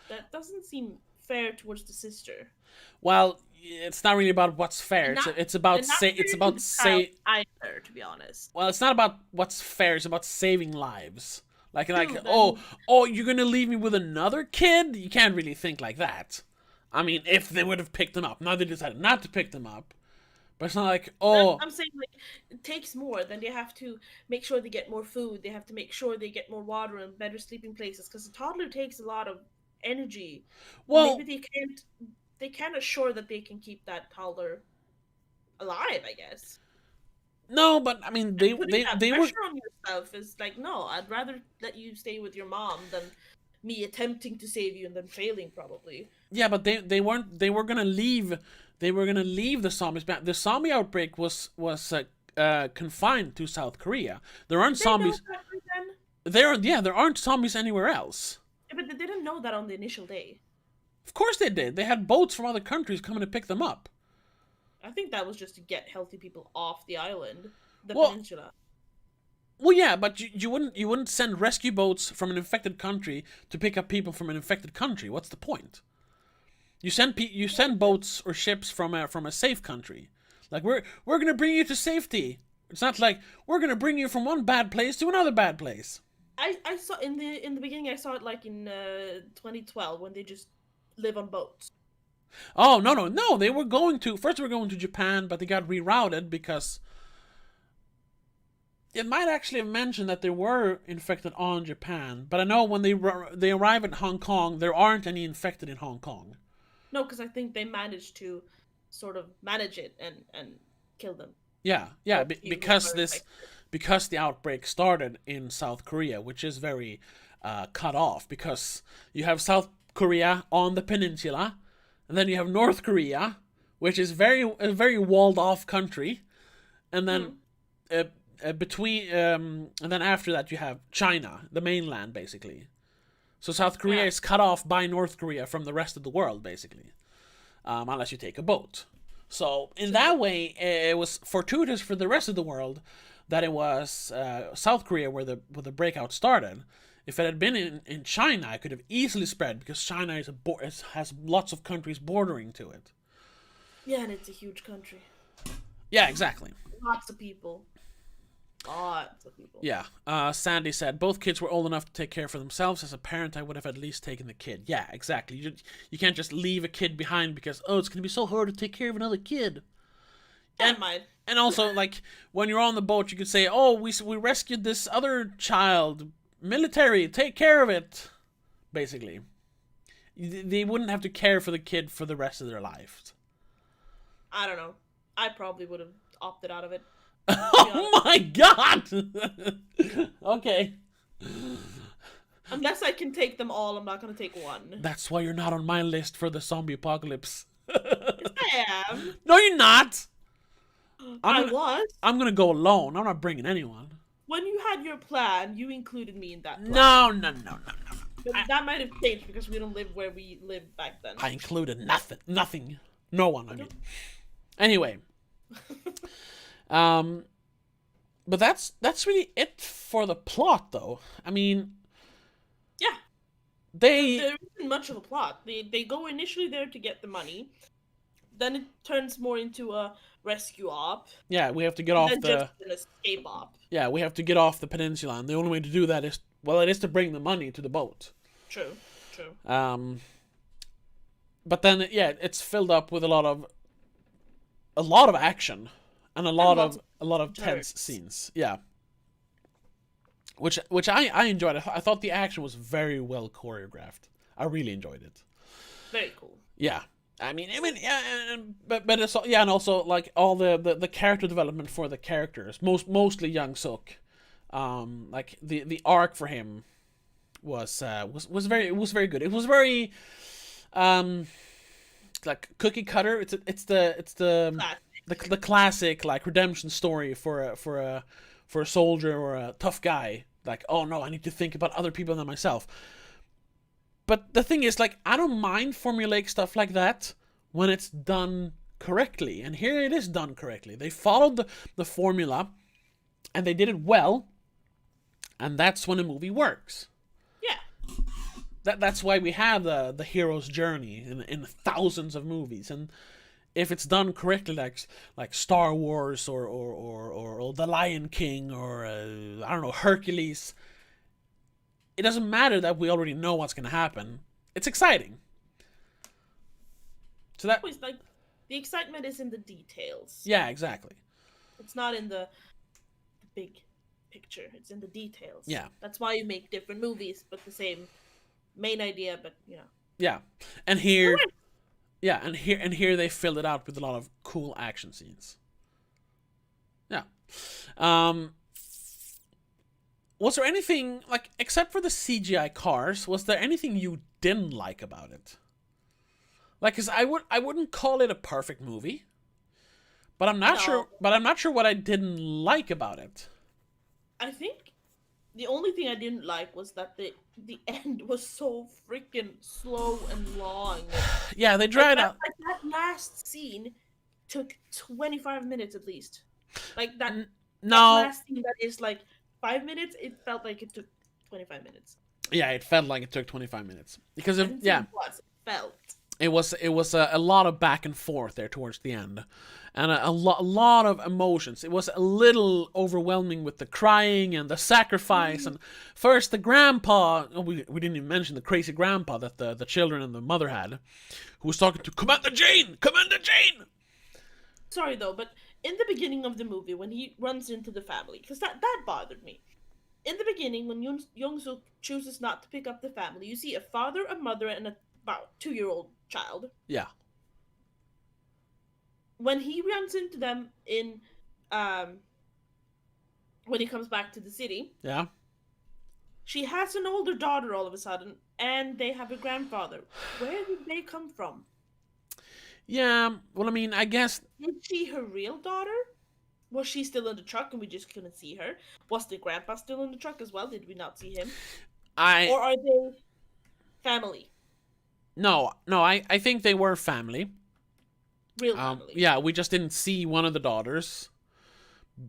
[SPEAKER 2] That doesn't seem fair towards the sister.
[SPEAKER 1] well, it's not really about what's fair.
[SPEAKER 2] And
[SPEAKER 1] It's about
[SPEAKER 2] and not
[SPEAKER 1] say.
[SPEAKER 2] fair
[SPEAKER 1] It's
[SPEAKER 2] to
[SPEAKER 1] about
[SPEAKER 2] the child
[SPEAKER 1] say.
[SPEAKER 2] either, to be honest.
[SPEAKER 1] Well, it's not about what's fair. It's about saving lives. Like,
[SPEAKER 2] True,
[SPEAKER 1] oh, you're gonna leave me with another kid? You can't really think like that. I mean, if they would have picked them up. Now they decided not to pick them up. But it's not like, oh,
[SPEAKER 2] I'm saying like it takes more. Then they have to make sure they get more food. They have to make sure they get more water and better sleeping places because a toddler takes a lot of energy.
[SPEAKER 1] well,
[SPEAKER 2] Maybe they can't assure that they can keep that toddler alive, I guess.
[SPEAKER 1] no, but I mean,
[SPEAKER 2] And putting that
[SPEAKER 1] they were,
[SPEAKER 2] pressure on yourself is like, no, I'd rather let you stay with your mom than me attempting to save you and then failing probably.
[SPEAKER 1] yeah, but they were gonna leave. They were gonna leave the zombies back. The zombie outbreak was confined to South Korea. There aren't
[SPEAKER 2] Did they know
[SPEAKER 1] zombies.
[SPEAKER 2] that right then?
[SPEAKER 1] There aren't zombies anywhere else.
[SPEAKER 2] Yeah, but they didn't know that on the initial day.
[SPEAKER 1] Of course they did. They had boats from other countries coming to pick them up.
[SPEAKER 2] I think that was just to get healthy people off the island, the
[SPEAKER 1] Well,
[SPEAKER 2] peninsula.
[SPEAKER 1] Well, yeah, but you wouldn't send rescue boats from an infected country to pick up people from an infected country. What's the point? You send boats or ships from a safe country. Like we're gonna bring you to safety. It's not like we're gonna bring you from one bad place to another bad place.
[SPEAKER 2] I saw in the beginning. I saw it like in 2012 when they just live on boats.
[SPEAKER 1] Oh no! They were going to first. They were going to Japan, but they got rerouted because it might actually have mentioned that they were infected on Japan. But I know when they arrive at Hong Kong, there aren't any infected in Hong Kong.
[SPEAKER 2] No, because I think they managed to sort of manage it and kill them.
[SPEAKER 1] Yeah,
[SPEAKER 2] Or few
[SPEAKER 1] because
[SPEAKER 2] were
[SPEAKER 1] this
[SPEAKER 2] infected.
[SPEAKER 1] because the outbreak started in South Korea, which is very cut off because you have South Korea on the peninsula, and then you have North Korea, which is a very walled off country, and then and then after that you have China, the mainland, basically. So South Korea
[SPEAKER 2] Yeah.
[SPEAKER 1] is cut off by North Korea from the rest of the world, basically, unless you take a boat. So in that way, it was fortuitous for the rest of the world that it was South Korea where the breakout started. If it had been in China, it could have easily spread because China has lots of countries bordering to it.
[SPEAKER 2] Yeah, and it's a huge country.
[SPEAKER 1] Yeah, exactly.
[SPEAKER 2] Lots of people. Lots of people.
[SPEAKER 1] Yeah. Sandy said both kids were old enough to take care for themselves. As a parent, I would have at least taken the kid. Yeah, exactly. You can't just leave a kid behind because it's gonna be so hard to take care of another kid.
[SPEAKER 2] Never mind.
[SPEAKER 1] And also, like when you're on the boat, you could say, "Oh, we rescued this other child. Military, take care of it." Basically, they wouldn't have to care for the kid for the rest of their life.
[SPEAKER 2] I don't know. I probably would have opted out of it.
[SPEAKER 1] Oh my god! Okay.
[SPEAKER 2] Unless I can take them all, I'm not gonna take one.
[SPEAKER 1] That's why you're not on my list for the zombie apocalypse.
[SPEAKER 2] I am.
[SPEAKER 1] No, you're not!
[SPEAKER 2] I was.
[SPEAKER 1] I'm gonna go alone. I'm not bringing anyone.
[SPEAKER 2] When you had your plan, you included me in that plan.
[SPEAKER 1] No.
[SPEAKER 2] But that might have changed because we don't live where we lived back then.
[SPEAKER 1] I included nothing. No one, I mean. Anyway. But that's really it for the plot, though. I mean,
[SPEAKER 2] Yeah,
[SPEAKER 1] they
[SPEAKER 2] there isn't much of a plot. They go initially there to get the money, then it turns more into a rescue op,
[SPEAKER 1] yeah, we have to get
[SPEAKER 2] and
[SPEAKER 1] off
[SPEAKER 2] then just
[SPEAKER 1] the
[SPEAKER 2] an escape op.
[SPEAKER 1] yeah, we have to get off the peninsula, and the only way to do that is, well, it is to bring the money to the boat.
[SPEAKER 2] True, true.
[SPEAKER 1] But then yeah, it's filled up with a lot of action and a lot of tense
[SPEAKER 2] turns.
[SPEAKER 1] scenes. Yeah. Which I enjoyed. I thought the action was very well choreographed. I really enjoyed it.
[SPEAKER 2] Very cool.
[SPEAKER 1] Yeah. I mean, yeah, but it's yeah, and also like all the character development for the characters, mostly Young Suk, like the arc for him was very good. It was very like cookie cutter. It's the classic like redemption story for a soldier or a tough guy. Like, oh no, I need to think about other people than myself. But the thing is, like, I don't mind formulaic stuff like that when it's done correctly. And here it is done correctly. They followed the formula, and they did it well, and that's when a movie works.
[SPEAKER 2] Yeah.
[SPEAKER 1] That's why we have the hero's journey in thousands of movies. And if it's done correctly, like Star Wars or The Lion King or I don't know, Hercules, it doesn't matter that we already know what's going to happen. It's exciting. So that
[SPEAKER 2] Always like the excitement is in the details.
[SPEAKER 1] yeah, exactly.
[SPEAKER 2] It's not in the big picture. It's in the details.
[SPEAKER 1] Yeah.
[SPEAKER 2] That's why you make different movies, but the same main idea. But
[SPEAKER 1] Yeah, and here, yeah, and here they filled it out with a lot of cool action scenes. Yeah. Was there anything, like, except for the CGI cars, was there anything you didn't like about it? Like, 'cause I wouldn't call it a perfect movie, but I'm not
[SPEAKER 2] No.
[SPEAKER 1] sure. But I'm not sure what I didn't like about it.
[SPEAKER 2] I think the only thing I didn't like was that the end was so freaking slow and long.
[SPEAKER 1] Yeah, they dried out.
[SPEAKER 2] Like that last scene took 25 minutes at least. Like that
[SPEAKER 1] No,
[SPEAKER 2] last scene that is like 5 minutes, it felt like it took 25 minutes.
[SPEAKER 1] yeah, it felt like it took 25 minutes because
[SPEAKER 2] I
[SPEAKER 1] of
[SPEAKER 2] didn't say
[SPEAKER 1] yeah.
[SPEAKER 2] it felt.
[SPEAKER 1] It was a lot of back and forth there towards the end, and a lot of emotions. It was a little overwhelming with the crying and the sacrifice, and first the grandpa. Oh, we didn't even mention the crazy grandpa that the children and the mother had, who was talking to Commander Jane. Commander Jane.
[SPEAKER 2] Sorry though, but in the beginning of the movie, when he runs into the family, because that bothered me. In the beginning, when Young-suk chooses not to pick up the family, you see a father, a mother, and a about 2-year-old child.
[SPEAKER 1] Yeah.
[SPEAKER 2] When he runs into them in, when he comes back to the city,
[SPEAKER 1] Yeah.
[SPEAKER 2] she has an older daughter all of a sudden, and they have a grandfather. Where did they come from?
[SPEAKER 1] Yeah. Well, I mean, I guess.
[SPEAKER 2] Is she her real daughter? Was she still in the truck and we just couldn't see her? Was the grandpa still in the truck as well? Did we not see him? Or are they family?
[SPEAKER 1] No, I think they were family.
[SPEAKER 2] Real family.
[SPEAKER 1] Yeah, we just didn't see one of the daughters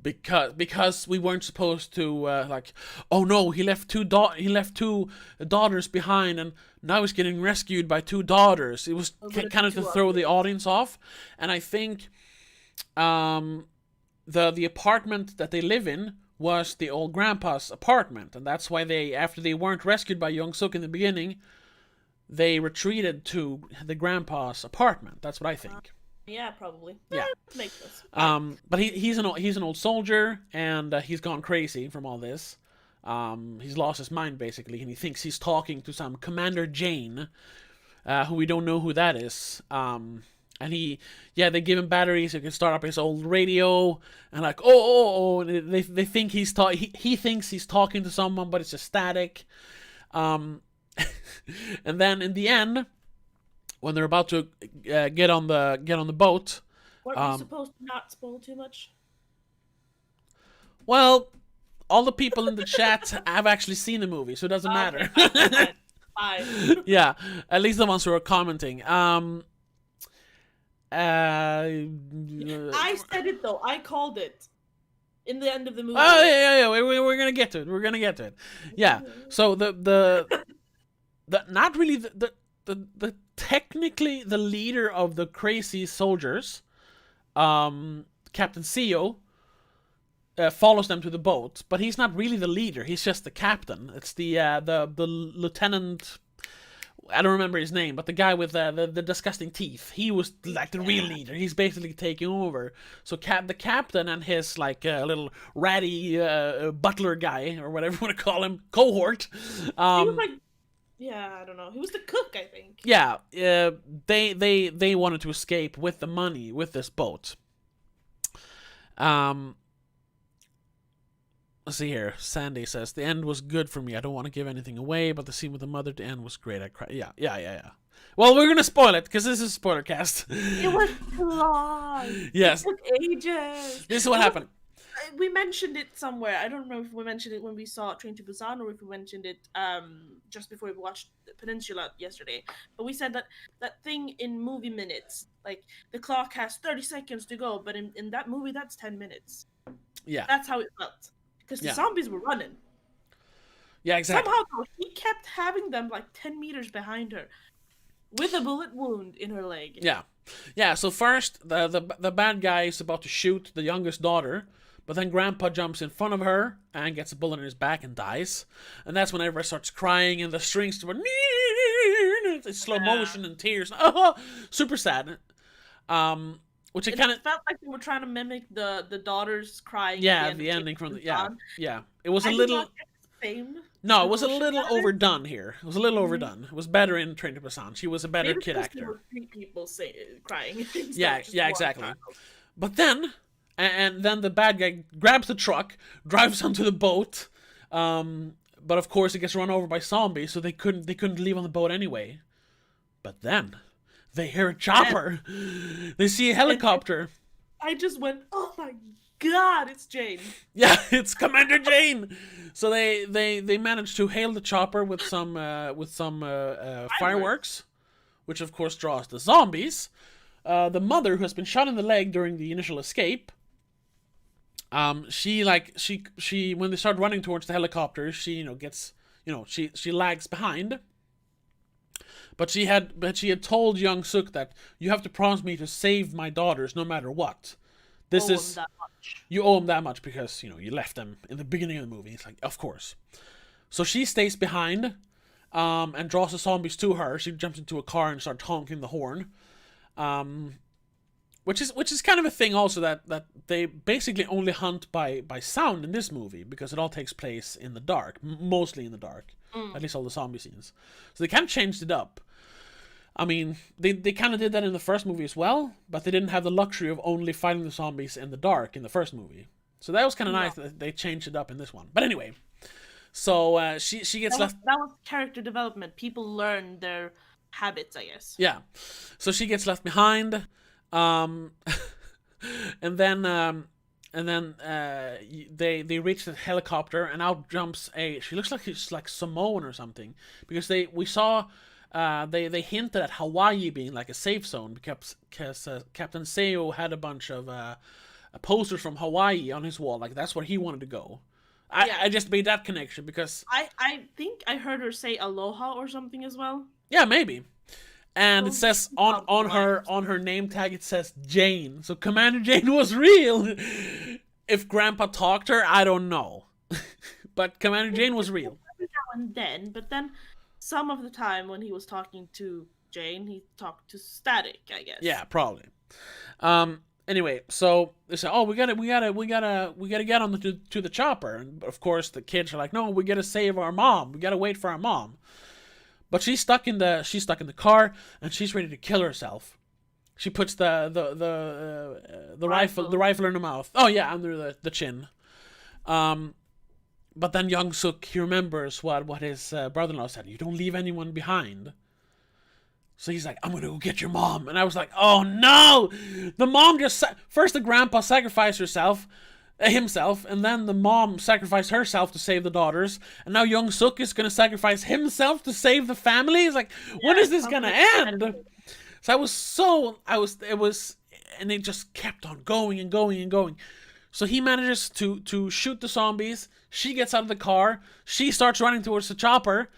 [SPEAKER 1] because we weren't supposed to like. Oh no, he left two daughters behind, and now he's getting rescued by two daughters. It was kind of to throw the audience off, and I think the apartment that they live in was the old grandpa's apartment, and that's why after they weren't rescued by Young-suk in the beginning, they retreated to the grandpa's apartment. That's what I think.
[SPEAKER 2] Yeah, probably.
[SPEAKER 1] Yeah.
[SPEAKER 2] Makes sense.
[SPEAKER 1] But he's an old soldier, and he's gone crazy from all this. He's lost his mind basically, and he thinks he's talking to some Commander Jane, who we don't know who that is. And they give him batteries so he can start up his old radio, and like and they think he thinks he's talking to someone, but it's just static. And then in the end, when they're about to get on the boat,
[SPEAKER 2] Weren't we supposed to not spoil too much?
[SPEAKER 1] Well, all the people in the chat have actually seen the movie, so it doesn't matter.
[SPEAKER 2] Fine.
[SPEAKER 1] Yeah, at least the ones who are commenting.
[SPEAKER 2] I said it though. I called it. in the end of the movie.
[SPEAKER 1] Oh yeah. We're gonna get to it. We're gonna get to it. Yeah. So the not really the technically the leader of the crazy soldiers, Captain CEO, follows them to the boat, but he's not really the leader. He's just the captain. It's the lieutenant. I don't remember his name, but the guy with the disgusting teeth. He was like the real leader. He's basically taking over. So the captain and his like little ratty butler guy, or whatever you want to call him, cohort.
[SPEAKER 2] He was like, I don't know. He was the cook, I think.
[SPEAKER 1] Yeah, they wanted to escape with the money with this boat. Let's see here. Sandy says, the end was good for me. I don't want to give anything away, but the scene with the mother at the end was great. I cried. Yeah. Well, we're going to spoil it, because this is Spoilercast.
[SPEAKER 2] It was long.
[SPEAKER 1] Yes.
[SPEAKER 2] It took ages.
[SPEAKER 1] This is what happened.
[SPEAKER 2] We mentioned it somewhere. I don't know if we mentioned it when we saw Train to Busan, or if we mentioned it just before we watched Peninsula yesterday. But we said that thing in movie minutes, like the clock has 30 seconds to go, but in that movie, that's 10 minutes.
[SPEAKER 1] Yeah.
[SPEAKER 2] That's how it felt. Because the zombies were running.
[SPEAKER 1] Yeah, exactly.
[SPEAKER 2] Somehow, though, he kept having them like 10 meters behind her, with a bullet wound in her leg.
[SPEAKER 1] Yeah. So first, the bad guy is about to shoot the youngest daughter, but then Grandpa jumps in front of her and gets a bullet in his back and dies. And that's when everybody starts crying, and the strings start it's slow motion and tears. Oh, super sad. Which it kind of
[SPEAKER 2] felt like they were trying to mimic the daughters crying.
[SPEAKER 1] Yeah, the ending from the yeah. It was a little. No, it was a little overdone here. It was a little overdone. It was better in Train to Busan. She was a better kid actor.
[SPEAKER 2] There were 3 people crying.
[SPEAKER 1] Yeah, exactly. But then, and then the bad guy grabs the truck, drives onto the boat. But of course, it gets run over by zombies, so they couldn't leave on the boat anyway. But then they hear a chopper. They see a helicopter.
[SPEAKER 2] I just went, oh my god, it's Jane.
[SPEAKER 1] Yeah, it's Commander Jane. So they managed to hail the chopper with some fireworks, which of course draws the zombies. The mother, who has been shot in the leg during the initial escape, she when they start running towards the helicopter, she she lags behind. But she had told Young Suk that you have to promise me to save my daughters no matter what. You owe him that much because you left them in the beginning of the movie. It's like, of course. So she stays behind, and draws the zombies to her. She jumps into a car and starts honking the horn, which is kind of a thing also that they basically only hunt by sound in this movie, because it all takes place in the dark, mostly in the dark. At least all the zombie scenes. So they kind of changed it up. I mean, they kind of did that in the first movie as well, but they didn't have the luxury of only fighting the zombies in the dark in the first movie. So that was kind of nice that they changed it up in this one. But anyway, so she gets left.
[SPEAKER 2] That was character development. People learn their habits, I guess.
[SPEAKER 1] Yeah. So she gets left behind, and then they reach the helicopter, and out jumps she looks like she's like Samoan or something, because they hinted at Hawaii being like a safe zone, because Captain Seo had a bunch of posters from Hawaii on his wall, like that's where he wanted to go. I just made that connection because
[SPEAKER 2] I think I heard her say aloha or something as well.
[SPEAKER 1] Yeah, maybe. And it says on her name tag, it says Jane. So Commander Jane was real. If Grandpa talked her, I don't know. But Commander Jane was real.
[SPEAKER 2] Every now and then, but then some of the time when he was talking to Jane, he talked to Static, I guess.
[SPEAKER 1] Yeah, probably. Anyway, so they say, "Oh, we gotta get on to the chopper." And of course, the kids are like, "No, we gotta save our mom. We gotta wait for our mom." But she's stuck in the car, and she's ready to kill herself. She puts the rifle in her mouth. Oh yeah, under the chin. But then Young Suk, he remembers what his brother-in-law said. You don't leave anyone behind. So he's like, I'm gonna go get your mom. And I was like, oh no! The mom first the grandpa sacrificed himself, and then the mom sacrificed herself to save the daughters, and now Young Suk is gonna sacrifice himself to save the family. It's like, when is this gonna end? So it was, and it just kept on going and going and going. So he manages to shoot the zombies. She gets out of the car. She starts running towards the chopper.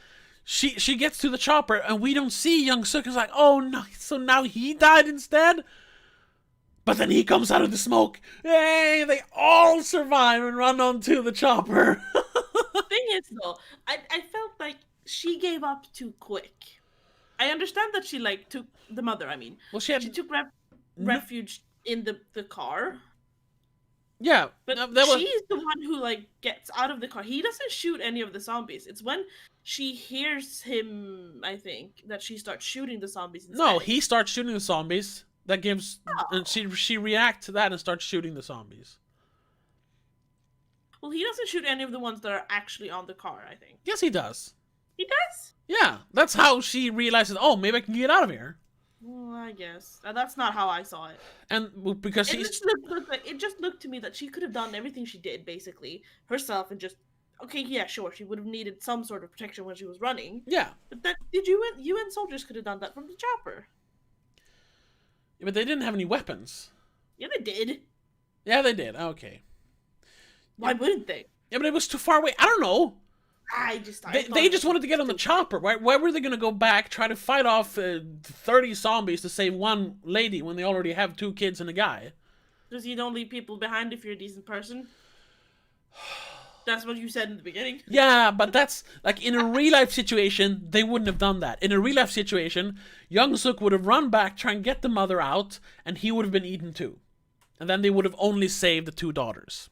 [SPEAKER 1] She gets to the chopper, and we don't see Young Suk. It's like, oh no, so now he died instead? But then he comes out of the smoke. Hey, they all survive and run onto the chopper.
[SPEAKER 2] Thing is, though, I felt like she gave up too quick. I understand that she, like, took the mother, I mean.
[SPEAKER 1] Well, she
[SPEAKER 2] took refuge in the car.
[SPEAKER 1] Yeah,
[SPEAKER 2] But she's the one who, like, gets out of the car. He doesn't shoot any of the zombies. It's when she hears him, I think, that she starts shooting the zombies instead.
[SPEAKER 1] No, he starts shooting the zombies. That gives...
[SPEAKER 2] Oh.
[SPEAKER 1] And she reacts to that and starts shooting the zombies.
[SPEAKER 2] Well, he doesn't shoot any of the ones that are actually on the car, I think.
[SPEAKER 1] Yes, he does.
[SPEAKER 2] He does?
[SPEAKER 1] Yeah, that's how she realizes, oh, maybe I can get out of here.
[SPEAKER 2] Well, I guess. That's not how I saw it.
[SPEAKER 1] And because
[SPEAKER 2] it just looked to me that she could have done everything she did, basically, herself, and just... Okay, yeah, sure, she would have needed some sort of protection when she was running.
[SPEAKER 1] Yeah.
[SPEAKER 2] But that UN soldiers could have done that from the chopper.
[SPEAKER 1] Yeah, but they didn't have any weapons.
[SPEAKER 2] Yeah, they did.
[SPEAKER 1] Yeah, they did. Okay.
[SPEAKER 2] Why wouldn't they?
[SPEAKER 1] Yeah, but it was too far away. I don't know. They just wanted to get on the chopper. Why were they going to go back, try to fight off 30 zombies to save one lady when they already have 2 kids and a guy?
[SPEAKER 2] Because you don't leave people behind if you're a decent person. That's what you said in the beginning.
[SPEAKER 1] Yeah, but that's, like, in a real-life situation, they wouldn't have done that. In a real-life situation, Young Suk would have run back, try and get the mother out, and he would have been eaten too. And then they would have only saved the 2 daughters.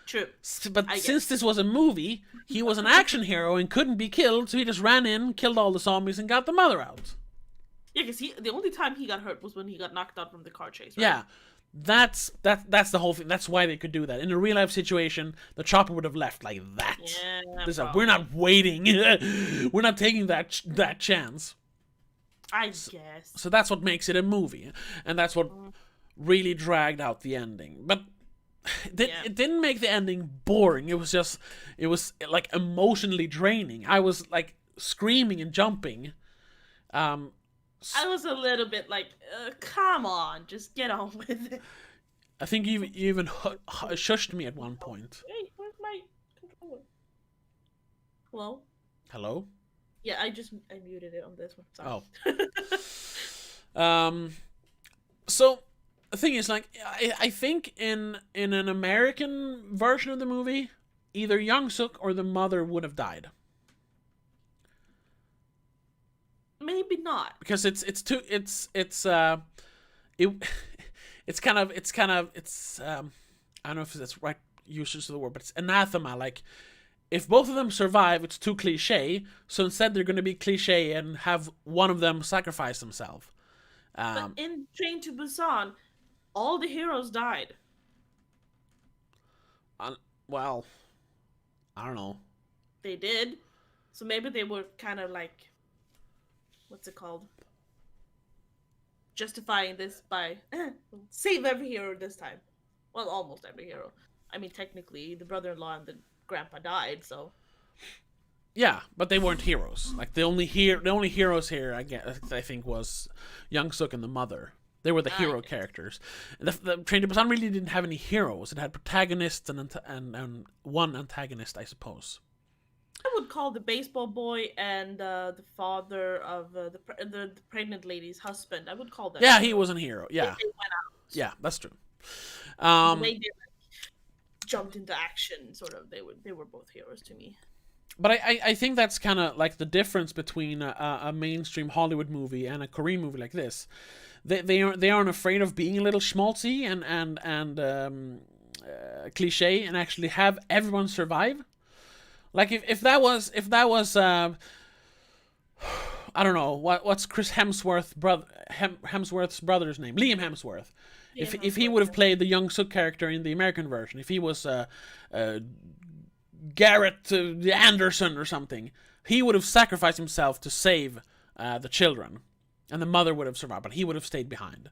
[SPEAKER 2] True.
[SPEAKER 1] But since this was a movie, he was an action hero and couldn't be killed, so he just ran in, killed all the zombies, and got the mother out.
[SPEAKER 2] Yeah, because the only time he got hurt was when he got knocked out from the car chase, right?
[SPEAKER 1] Yeah. That's the whole thing. That's why they could do that. In a real life situation, the chopper would have left like that.
[SPEAKER 2] Yeah,
[SPEAKER 1] we're not waiting. We're not taking that chance.
[SPEAKER 2] I guess.
[SPEAKER 1] So that's what makes it a movie, and that's what really dragged out the ending. But it didn't make the ending boring. It was like emotionally draining. I was like screaming and jumping.
[SPEAKER 2] I was a little bit like, come on, just get on with it.
[SPEAKER 1] I think you even shushed me at one point.
[SPEAKER 2] Hey, where's my controller? Hello?
[SPEAKER 1] Hello?
[SPEAKER 2] Yeah, I muted it on this one. Sorry.
[SPEAKER 1] Oh. So the thing is, like, I think in an American version of the movie, either Young Suk or the mother would have died.
[SPEAKER 2] Maybe not,
[SPEAKER 1] because it's kind of I don't know if that's right usage of the word, but it's anathema. Like, if both of them survive, it's too cliche. So instead, they're going to be cliche and have one of them sacrifice themselves.
[SPEAKER 2] But in Train to Busan, all the heroes died.
[SPEAKER 1] Well, I don't know.
[SPEAKER 2] They did, so maybe they were kind of like, what's it called? Justifying this by save every hero this time. Well, almost every hero. I mean, technically, the brother-in-law and the grandpa died, so.
[SPEAKER 1] Yeah, but they weren't heroes. Like, the only heroes here, I think, was Young Suk and the mother. They were the hero characters. The Train to Busan really didn't have any heroes. It had protagonists and one antagonist, I suppose.
[SPEAKER 2] I would call the baseball boy and the father of the pregnant lady's husband. I would call them.
[SPEAKER 1] Yeah, he was a hero. Yeah,
[SPEAKER 2] they went out.
[SPEAKER 1] Yeah, that's true.
[SPEAKER 2] The way they jumped into action, sort of. They were both heroes to me.
[SPEAKER 1] But I think that's kind of like the difference between a mainstream Hollywood movie and a Korean movie like this. They aren't afraid of being a little schmaltzy and cliche and actually have everyone survive. Like if that was I don't know what's Chris Hemsworth's brother's name, Liam Hemsworth. If he would have played the Young Suk character in the American version, if he was Garrett Anderson or something, he would have sacrificed himself to save the children, and the mother would have survived, but he would have stayed behind.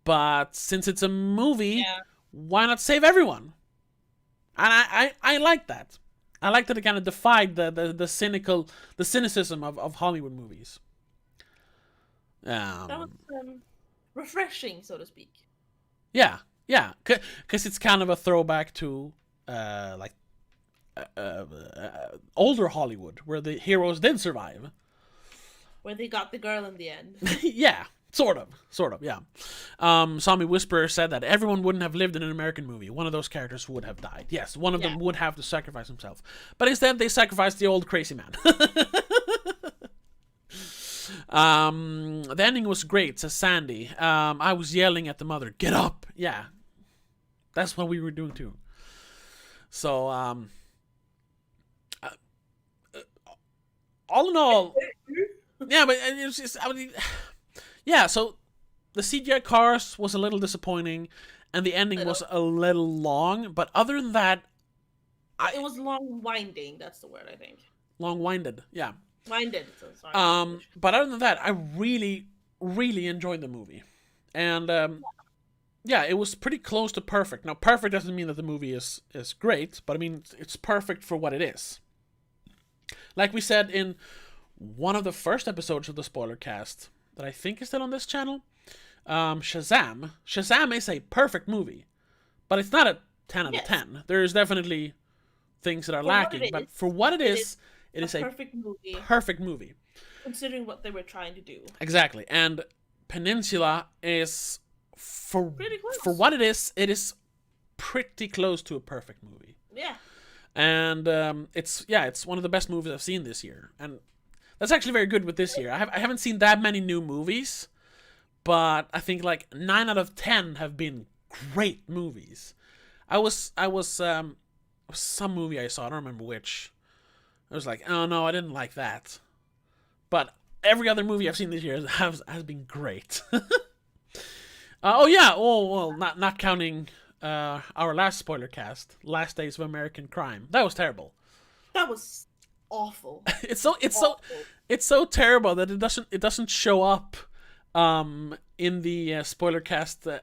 [SPEAKER 1] But since it's a movie, why not save everyone? And I like that. I like that it kind of defied the cynicism of Hollywood movies.
[SPEAKER 2] That was refreshing, so to speak.
[SPEAKER 1] Yeah, Yeah, because it's kind of a throwback to like older Hollywood, where the heroes did survive.
[SPEAKER 2] Where they got the girl in the end.
[SPEAKER 1] Yeah, sort of, yeah. Zombie Whisperer said that everyone wouldn't have lived in an American movie. One of those characters would have died. Yes, one of them would have to sacrifice himself. But instead, they sacrificed the old crazy man. The ending was great, says Sandy. I was yelling at the mother, get up! Yeah, that's what we were doing too. So, all in all, yeah, but it was just, yeah, so the CGI cars was a little disappointing, and the ending was a little long, but other than that,
[SPEAKER 2] it was long-winding, that's the word, I think.
[SPEAKER 1] Long-winded, yeah.
[SPEAKER 2] Winded, so sorry.
[SPEAKER 1] But other than that, I really, really enjoyed the movie. And, yeah, it was pretty close to perfect. Now, perfect doesn't mean that the movie is great, but I mean, it's perfect for what it is. Like we said in one of the first episodes of the Spoilercast, that I think is still on this channel, Shazam. Shazam is a perfect movie, but it's not a 10 out of 10. There's definitely things that are lacking, but for what it is a
[SPEAKER 2] perfect movie.
[SPEAKER 1] Perfect movie.
[SPEAKER 2] Considering what they were trying to do.
[SPEAKER 1] Exactly. And Peninsula is, for what it is pretty close to a perfect movie.
[SPEAKER 2] Yeah.
[SPEAKER 1] And it's one of the best movies I've seen this year. And that's actually very good with this year. I haven't seen that many new movies, but I think like 9 out of 10 have been great movies. I was some movie I saw, I don't remember which. I was like, oh no, I didn't like that. But every other movie I've seen this year has been great. Not counting our last spoiler cast, Last Days of American Crime. That was terrible.
[SPEAKER 2] That was awful.
[SPEAKER 1] It's so terrible that it doesn't show up in the Spoilercast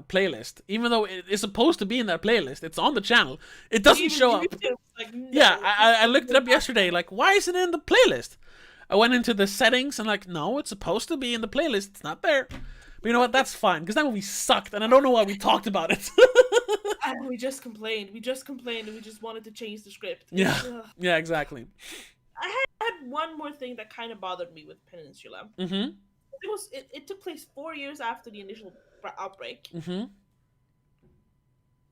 [SPEAKER 1] playlist. Even though it is supposed to be in that playlist, it's on the channel. It doesn't show up.
[SPEAKER 2] Like, no,
[SPEAKER 1] yeah, I looked it up yesterday. Like, why isn't it in the playlist? I went into the settings and like, no, it's supposed to be in the playlist. It's not there. But you know what? That's fine, because that movie sucked, and I don't know why we talked about it.
[SPEAKER 2] And we just complained, and we just wanted to change the script.
[SPEAKER 1] Yeah, yeah, exactly.
[SPEAKER 2] I had one more thing that kind of bothered me with Peninsula.
[SPEAKER 1] Mm-hmm.
[SPEAKER 2] It took place 4 years after the initial outbreak.
[SPEAKER 1] Mm-hmm.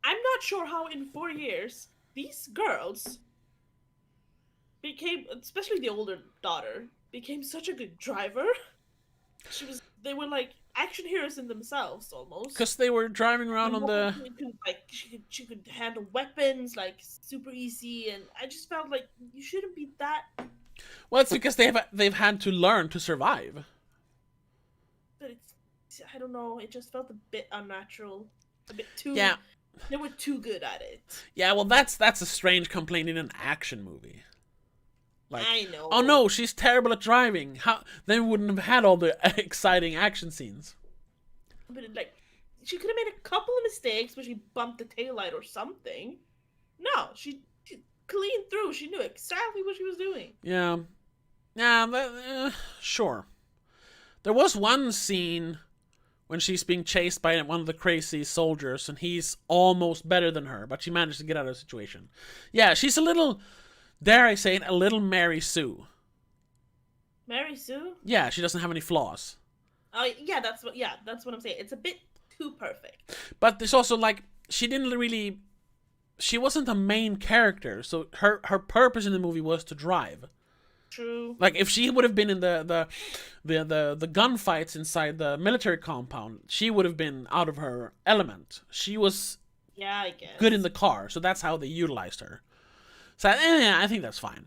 [SPEAKER 2] I'm not sure how in 4 years these girls became, especially the older daughter, became such a good driver. They were like action heroes in themselves almost.
[SPEAKER 1] Because they were driving around on the.
[SPEAKER 2] She could handle weapons like super easy, and I just felt like you shouldn't be that.
[SPEAKER 1] Well, it's because they've had to learn to survive.
[SPEAKER 2] But I don't know. It just felt a bit unnatural, a bit too.
[SPEAKER 1] Yeah.
[SPEAKER 2] They were too good at it.
[SPEAKER 1] Yeah, well, that's a strange complaint in an action movie. Like,
[SPEAKER 2] I know.
[SPEAKER 1] Oh no, she's terrible at driving. How then we wouldn't have had all the exciting action scenes.
[SPEAKER 2] But she could have made a couple of mistakes, where she bumped the taillight or something. No, she cleaned through. She knew exactly what she was doing.
[SPEAKER 1] Yeah, sure. There was one scene when she's being chased by one of the crazy soldiers, and he's almost better than her, but she managed to get out of the situation. Yeah, she's a little, dare I say it, a little Mary Sue.
[SPEAKER 2] Mary Sue?
[SPEAKER 1] Yeah, she doesn't have any flaws.
[SPEAKER 2] Oh, yeah, that's what I'm saying. It's a bit too perfect.
[SPEAKER 1] But there's also, like, she wasn't a main character, so her purpose in the movie was to drive.
[SPEAKER 2] True.
[SPEAKER 1] Like, if she would have been in the gunfights inside the military compound, she would have been out of her element. She was
[SPEAKER 2] I guess
[SPEAKER 1] good in the car, so that's how they utilized her. So I think that's fine.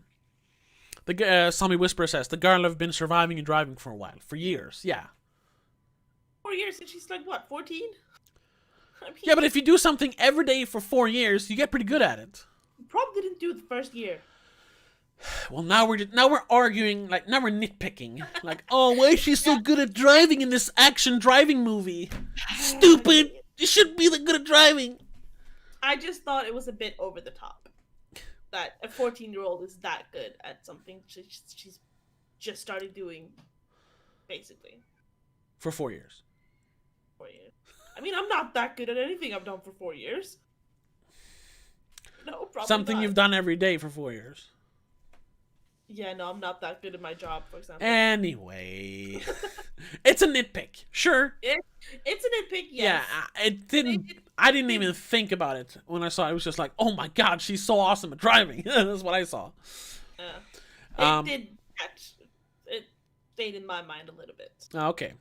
[SPEAKER 1] The Zombie Whisperer says the girl have been surviving and driving for a while, for years. Yeah.
[SPEAKER 2] 4 years, and she's like what, 14? I mean,
[SPEAKER 1] yeah, but if you do something every day for 4 years, you get pretty good at it.
[SPEAKER 2] You probably didn't do it the first year.
[SPEAKER 1] Well, now we're arguing, like, now we're nitpicking. Like, oh, why is she so good at driving in this action driving movie? Stupid! You shouldn't be that good at driving.
[SPEAKER 2] I just thought it was a bit over the top. That a 14-year-old is that good at something she's just started doing, basically.
[SPEAKER 1] For 4 years.
[SPEAKER 2] 4 years. I mean, I'm not that good at anything I've done for 4 years. No, probably
[SPEAKER 1] Something
[SPEAKER 2] not.
[SPEAKER 1] you've done every day for 4 years.
[SPEAKER 2] Yeah, no, I'm not that good at my job, for example.
[SPEAKER 1] Anyway, it's a nitpick. Sure.
[SPEAKER 2] It's a nitpick,
[SPEAKER 1] Yeah,
[SPEAKER 2] yes.
[SPEAKER 1] I didn't even think about it when I saw it. It was just like, oh my god, she's so awesome at driving. That's what I saw.
[SPEAKER 2] It did catch. It stayed in my mind a little bit.
[SPEAKER 1] Okay.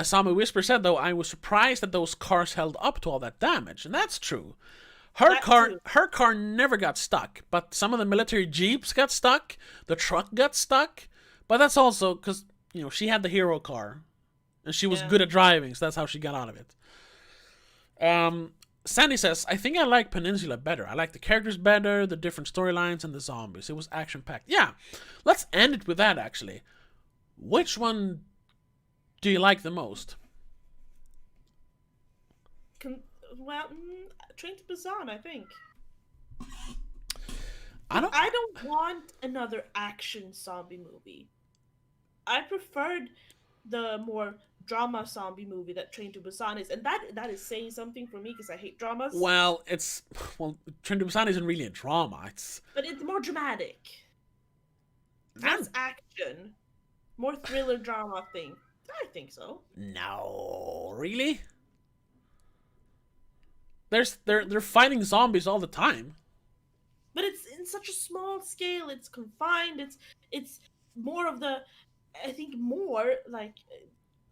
[SPEAKER 1] Zombie Whisper said, though, I was surprised that those cars held up to all that damage. And that's true. Her car never got stuck, but some of the military jeeps got stuck. The truck got stuck. But that's also because, she had the hero car. And she was good at driving, so that's how she got out of it. Sandy says, I think I like Peninsula better. I like the characters better, the different storylines, and the zombies. It was action-packed. Yeah, let's end it with that, actually. Which one do you like the most?
[SPEAKER 2] Train to Busan, I think.
[SPEAKER 1] I
[SPEAKER 2] don't want another action zombie movie. I preferred the more drama zombie movie that Train to Busan is, and that is saying something for me because I hate dramas.
[SPEAKER 1] Well, Train to Busan isn't really a drama.
[SPEAKER 2] But it's more dramatic. That's action. More thriller drama thing. I think so.
[SPEAKER 1] No, really? They're fighting zombies all the time.
[SPEAKER 2] But it's in such a small scale. It's confined. It's more of the, I think, more like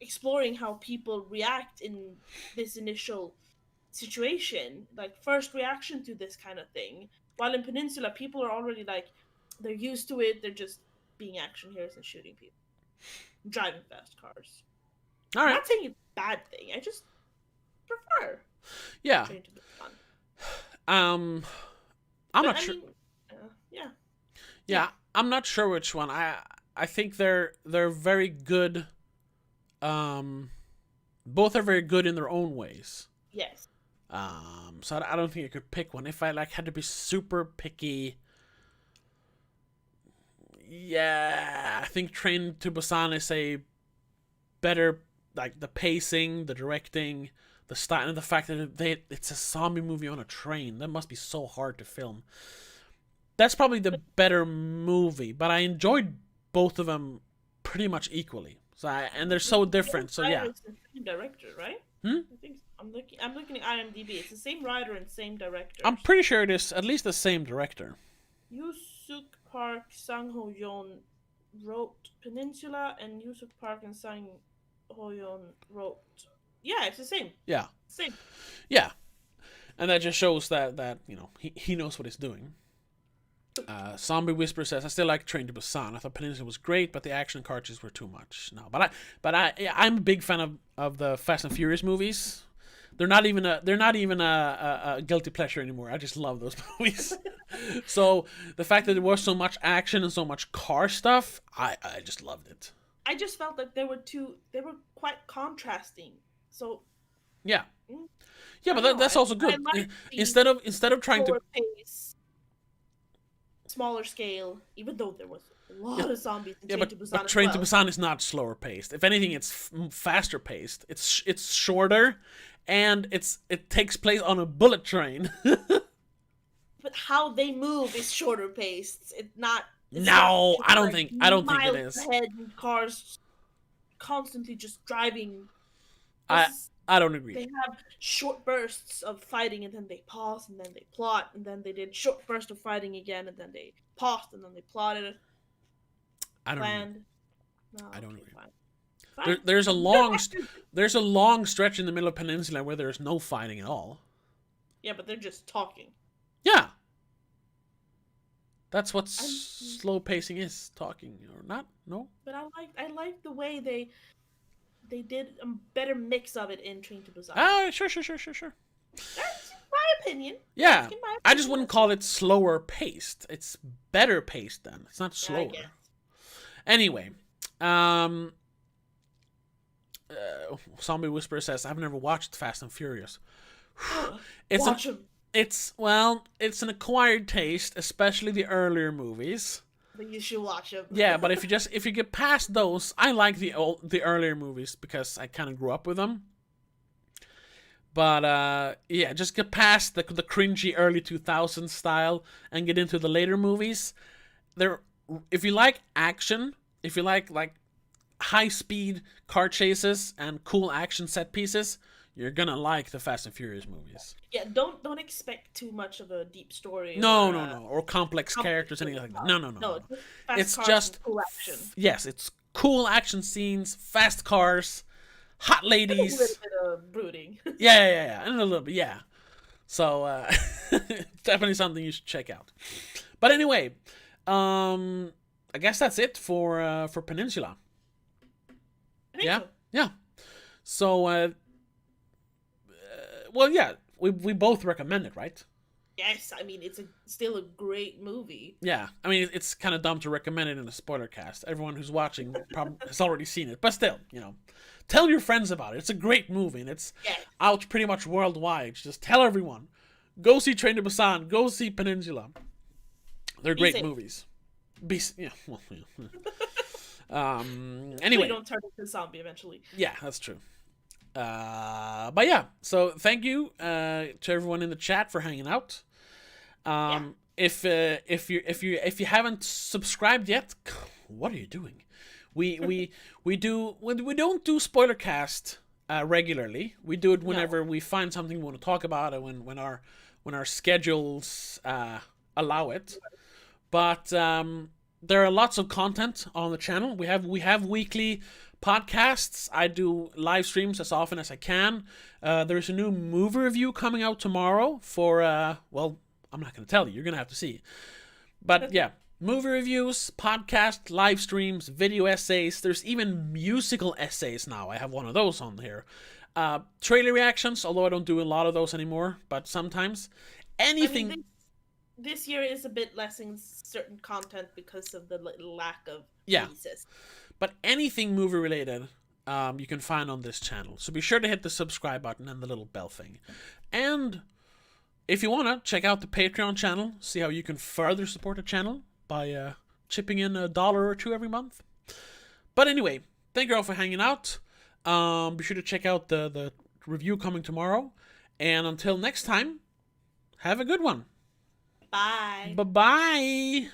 [SPEAKER 2] exploring how people react in this initial situation, like first reaction to this kind of thing. While in Peninsula, people are already like, they're used to it. They're just being action heroes and shooting people, driving fast cars.
[SPEAKER 1] All right.
[SPEAKER 2] I'm not saying it's a bad thing. I just prefer.
[SPEAKER 1] Yeah.
[SPEAKER 2] Train to Busan.
[SPEAKER 1] I'm not sure.
[SPEAKER 2] Yeah.
[SPEAKER 1] I'm not sure which one. I think they're very good. Both are very good in their own ways.
[SPEAKER 2] Yes.
[SPEAKER 1] So I don't think I could pick one. If I had to be super picky, yeah, I think Train to Busan is a better, like, the pacing, the directing, the style, and the fact that it's a zombie movie on a train. That must be so hard to film. That's probably the better movie, but I enjoyed both of them pretty much equally. And they're so different. So yeah.
[SPEAKER 2] It's the same director, right? I think so. I'm looking at IMDb. It's the same writer and same director.
[SPEAKER 1] I'm pretty sure it is at least the same director.
[SPEAKER 2] Yoo-suk Park, Sang Ho-yeon wrote Peninsula, and Yoo-suk Park and Sang Ho-yeon wrote. Yeah, it's the same.
[SPEAKER 1] Yeah.
[SPEAKER 2] Same.
[SPEAKER 1] Yeah, and that just shows that he knows what he's doing. Zombie Whisper says, I still like Train to Busan. I thought Peninsula was great, but the action cartridges were too much. No, I'm a big fan of the Fast and Furious movies. They're not even a guilty pleasure anymore. I just love those movies. So the fact that there was so much action and so much car stuff, I just loved it.
[SPEAKER 2] I just felt like they were quite contrasting. So
[SPEAKER 1] yeah, but that's also good. Instead of trying to
[SPEAKER 2] pace, smaller scale, even though there was a lot of zombies in Train to Busan.
[SPEAKER 1] But Train to Busan is not slower paced. If anything, it's faster paced. It's shorter, and it takes place on a bullet train.
[SPEAKER 2] But how they move is shorter paced.
[SPEAKER 1] I don't think it is.
[SPEAKER 2] Ahead, cars constantly just driving.
[SPEAKER 1] I don't agree.
[SPEAKER 2] They have short bursts of fighting, and then they pause, and then they plot, and then they did short burst of fighting again, and then they paused, and then they plotted.
[SPEAKER 1] I don't
[SPEAKER 2] agree. No,
[SPEAKER 1] I don't agree.
[SPEAKER 2] Fine.
[SPEAKER 1] There's a long stretch in the middle of Peninsula where there's no fighting at all.
[SPEAKER 2] Yeah, but they're just talking.
[SPEAKER 1] Yeah. That's what slow pacing is, talking or not? No.
[SPEAKER 2] But I like the way they did a better mix of it in Train to Busan.
[SPEAKER 1] Oh, sure.
[SPEAKER 2] That's my opinion.
[SPEAKER 1] Yeah, I just wouldn't call it slower paced. It's better paced then. It's not slower. Anyway, Zombie Whisperer says, I've never watched Fast and Furious.
[SPEAKER 2] Watch them.
[SPEAKER 1] It's an acquired taste, especially the earlier movies.
[SPEAKER 2] But you should watch them.
[SPEAKER 1] Yeah, but if you get past those, I like the earlier movies because I kind of grew up with them. But yeah, just get past the cringy early 2000s style and get into the later movies. There, if you like action, if you like high speed car chases and cool action set pieces, you're gonna like the Fast and Furious movies.
[SPEAKER 2] Yeah, don't expect too much of a deep story.
[SPEAKER 1] No, or complex characters, anything like that. No.
[SPEAKER 2] Fast
[SPEAKER 1] It's
[SPEAKER 2] cars
[SPEAKER 1] just
[SPEAKER 2] and cool action.
[SPEAKER 1] Yes, it's cool action scenes, fast cars, hot ladies.
[SPEAKER 2] A little bit of brooding.
[SPEAKER 1] Yeah, and a little bit, yeah. So definitely something you should check out. But anyway, I guess that's it for Peninsula.
[SPEAKER 2] I think
[SPEAKER 1] Yeah,
[SPEAKER 2] so.
[SPEAKER 1] yeah. So, well, yeah, we both recommend it, right?
[SPEAKER 2] Yes, I mean it's still a great movie.
[SPEAKER 1] Yeah, I mean it's kind of dumb to recommend it in a spoiler cast. Everyone who's watching probably has already seen it, but still, tell your friends about it. It's a great movie, and it's out pretty much worldwide. Just tell everyone, go see Train to Busan, go see Peninsula. They're great movies. Anyway,
[SPEAKER 2] you don't turn into a zombie eventually.
[SPEAKER 1] Yeah, that's true. But yeah, so thank you to everyone in the chat for hanging out. If you haven't subscribed yet, what are you doing? We don't do Spoilercast regularly. We do it whenever we find something we want to talk about, and when our schedules allow it. But there are lots of content on the channel. We have weekly podcasts. I do live streams as often as I can. There's a new movie review coming out tomorrow for well, I'm not going to tell you. You're going to have to see. But yeah, movie reviews, podcast, live streams, video essays. There's even musical essays now. I have one of those on here. Trailer reactions, although I don't do a lot of those anymore, but sometimes. Anything.
[SPEAKER 2] I mean, this year is a bit less in certain content because of the lack of releases.
[SPEAKER 1] But anything movie related, you can find on this channel. So be sure to hit the subscribe button and the little bell thing. And if you want to, check out the Patreon channel. See how you can further support the channel by chipping in $1 or $2 every month. But anyway, thank you all for hanging out. Be sure to check out the review coming tomorrow. And until next time, have a good one.
[SPEAKER 2] Bye.
[SPEAKER 1] Bye-bye.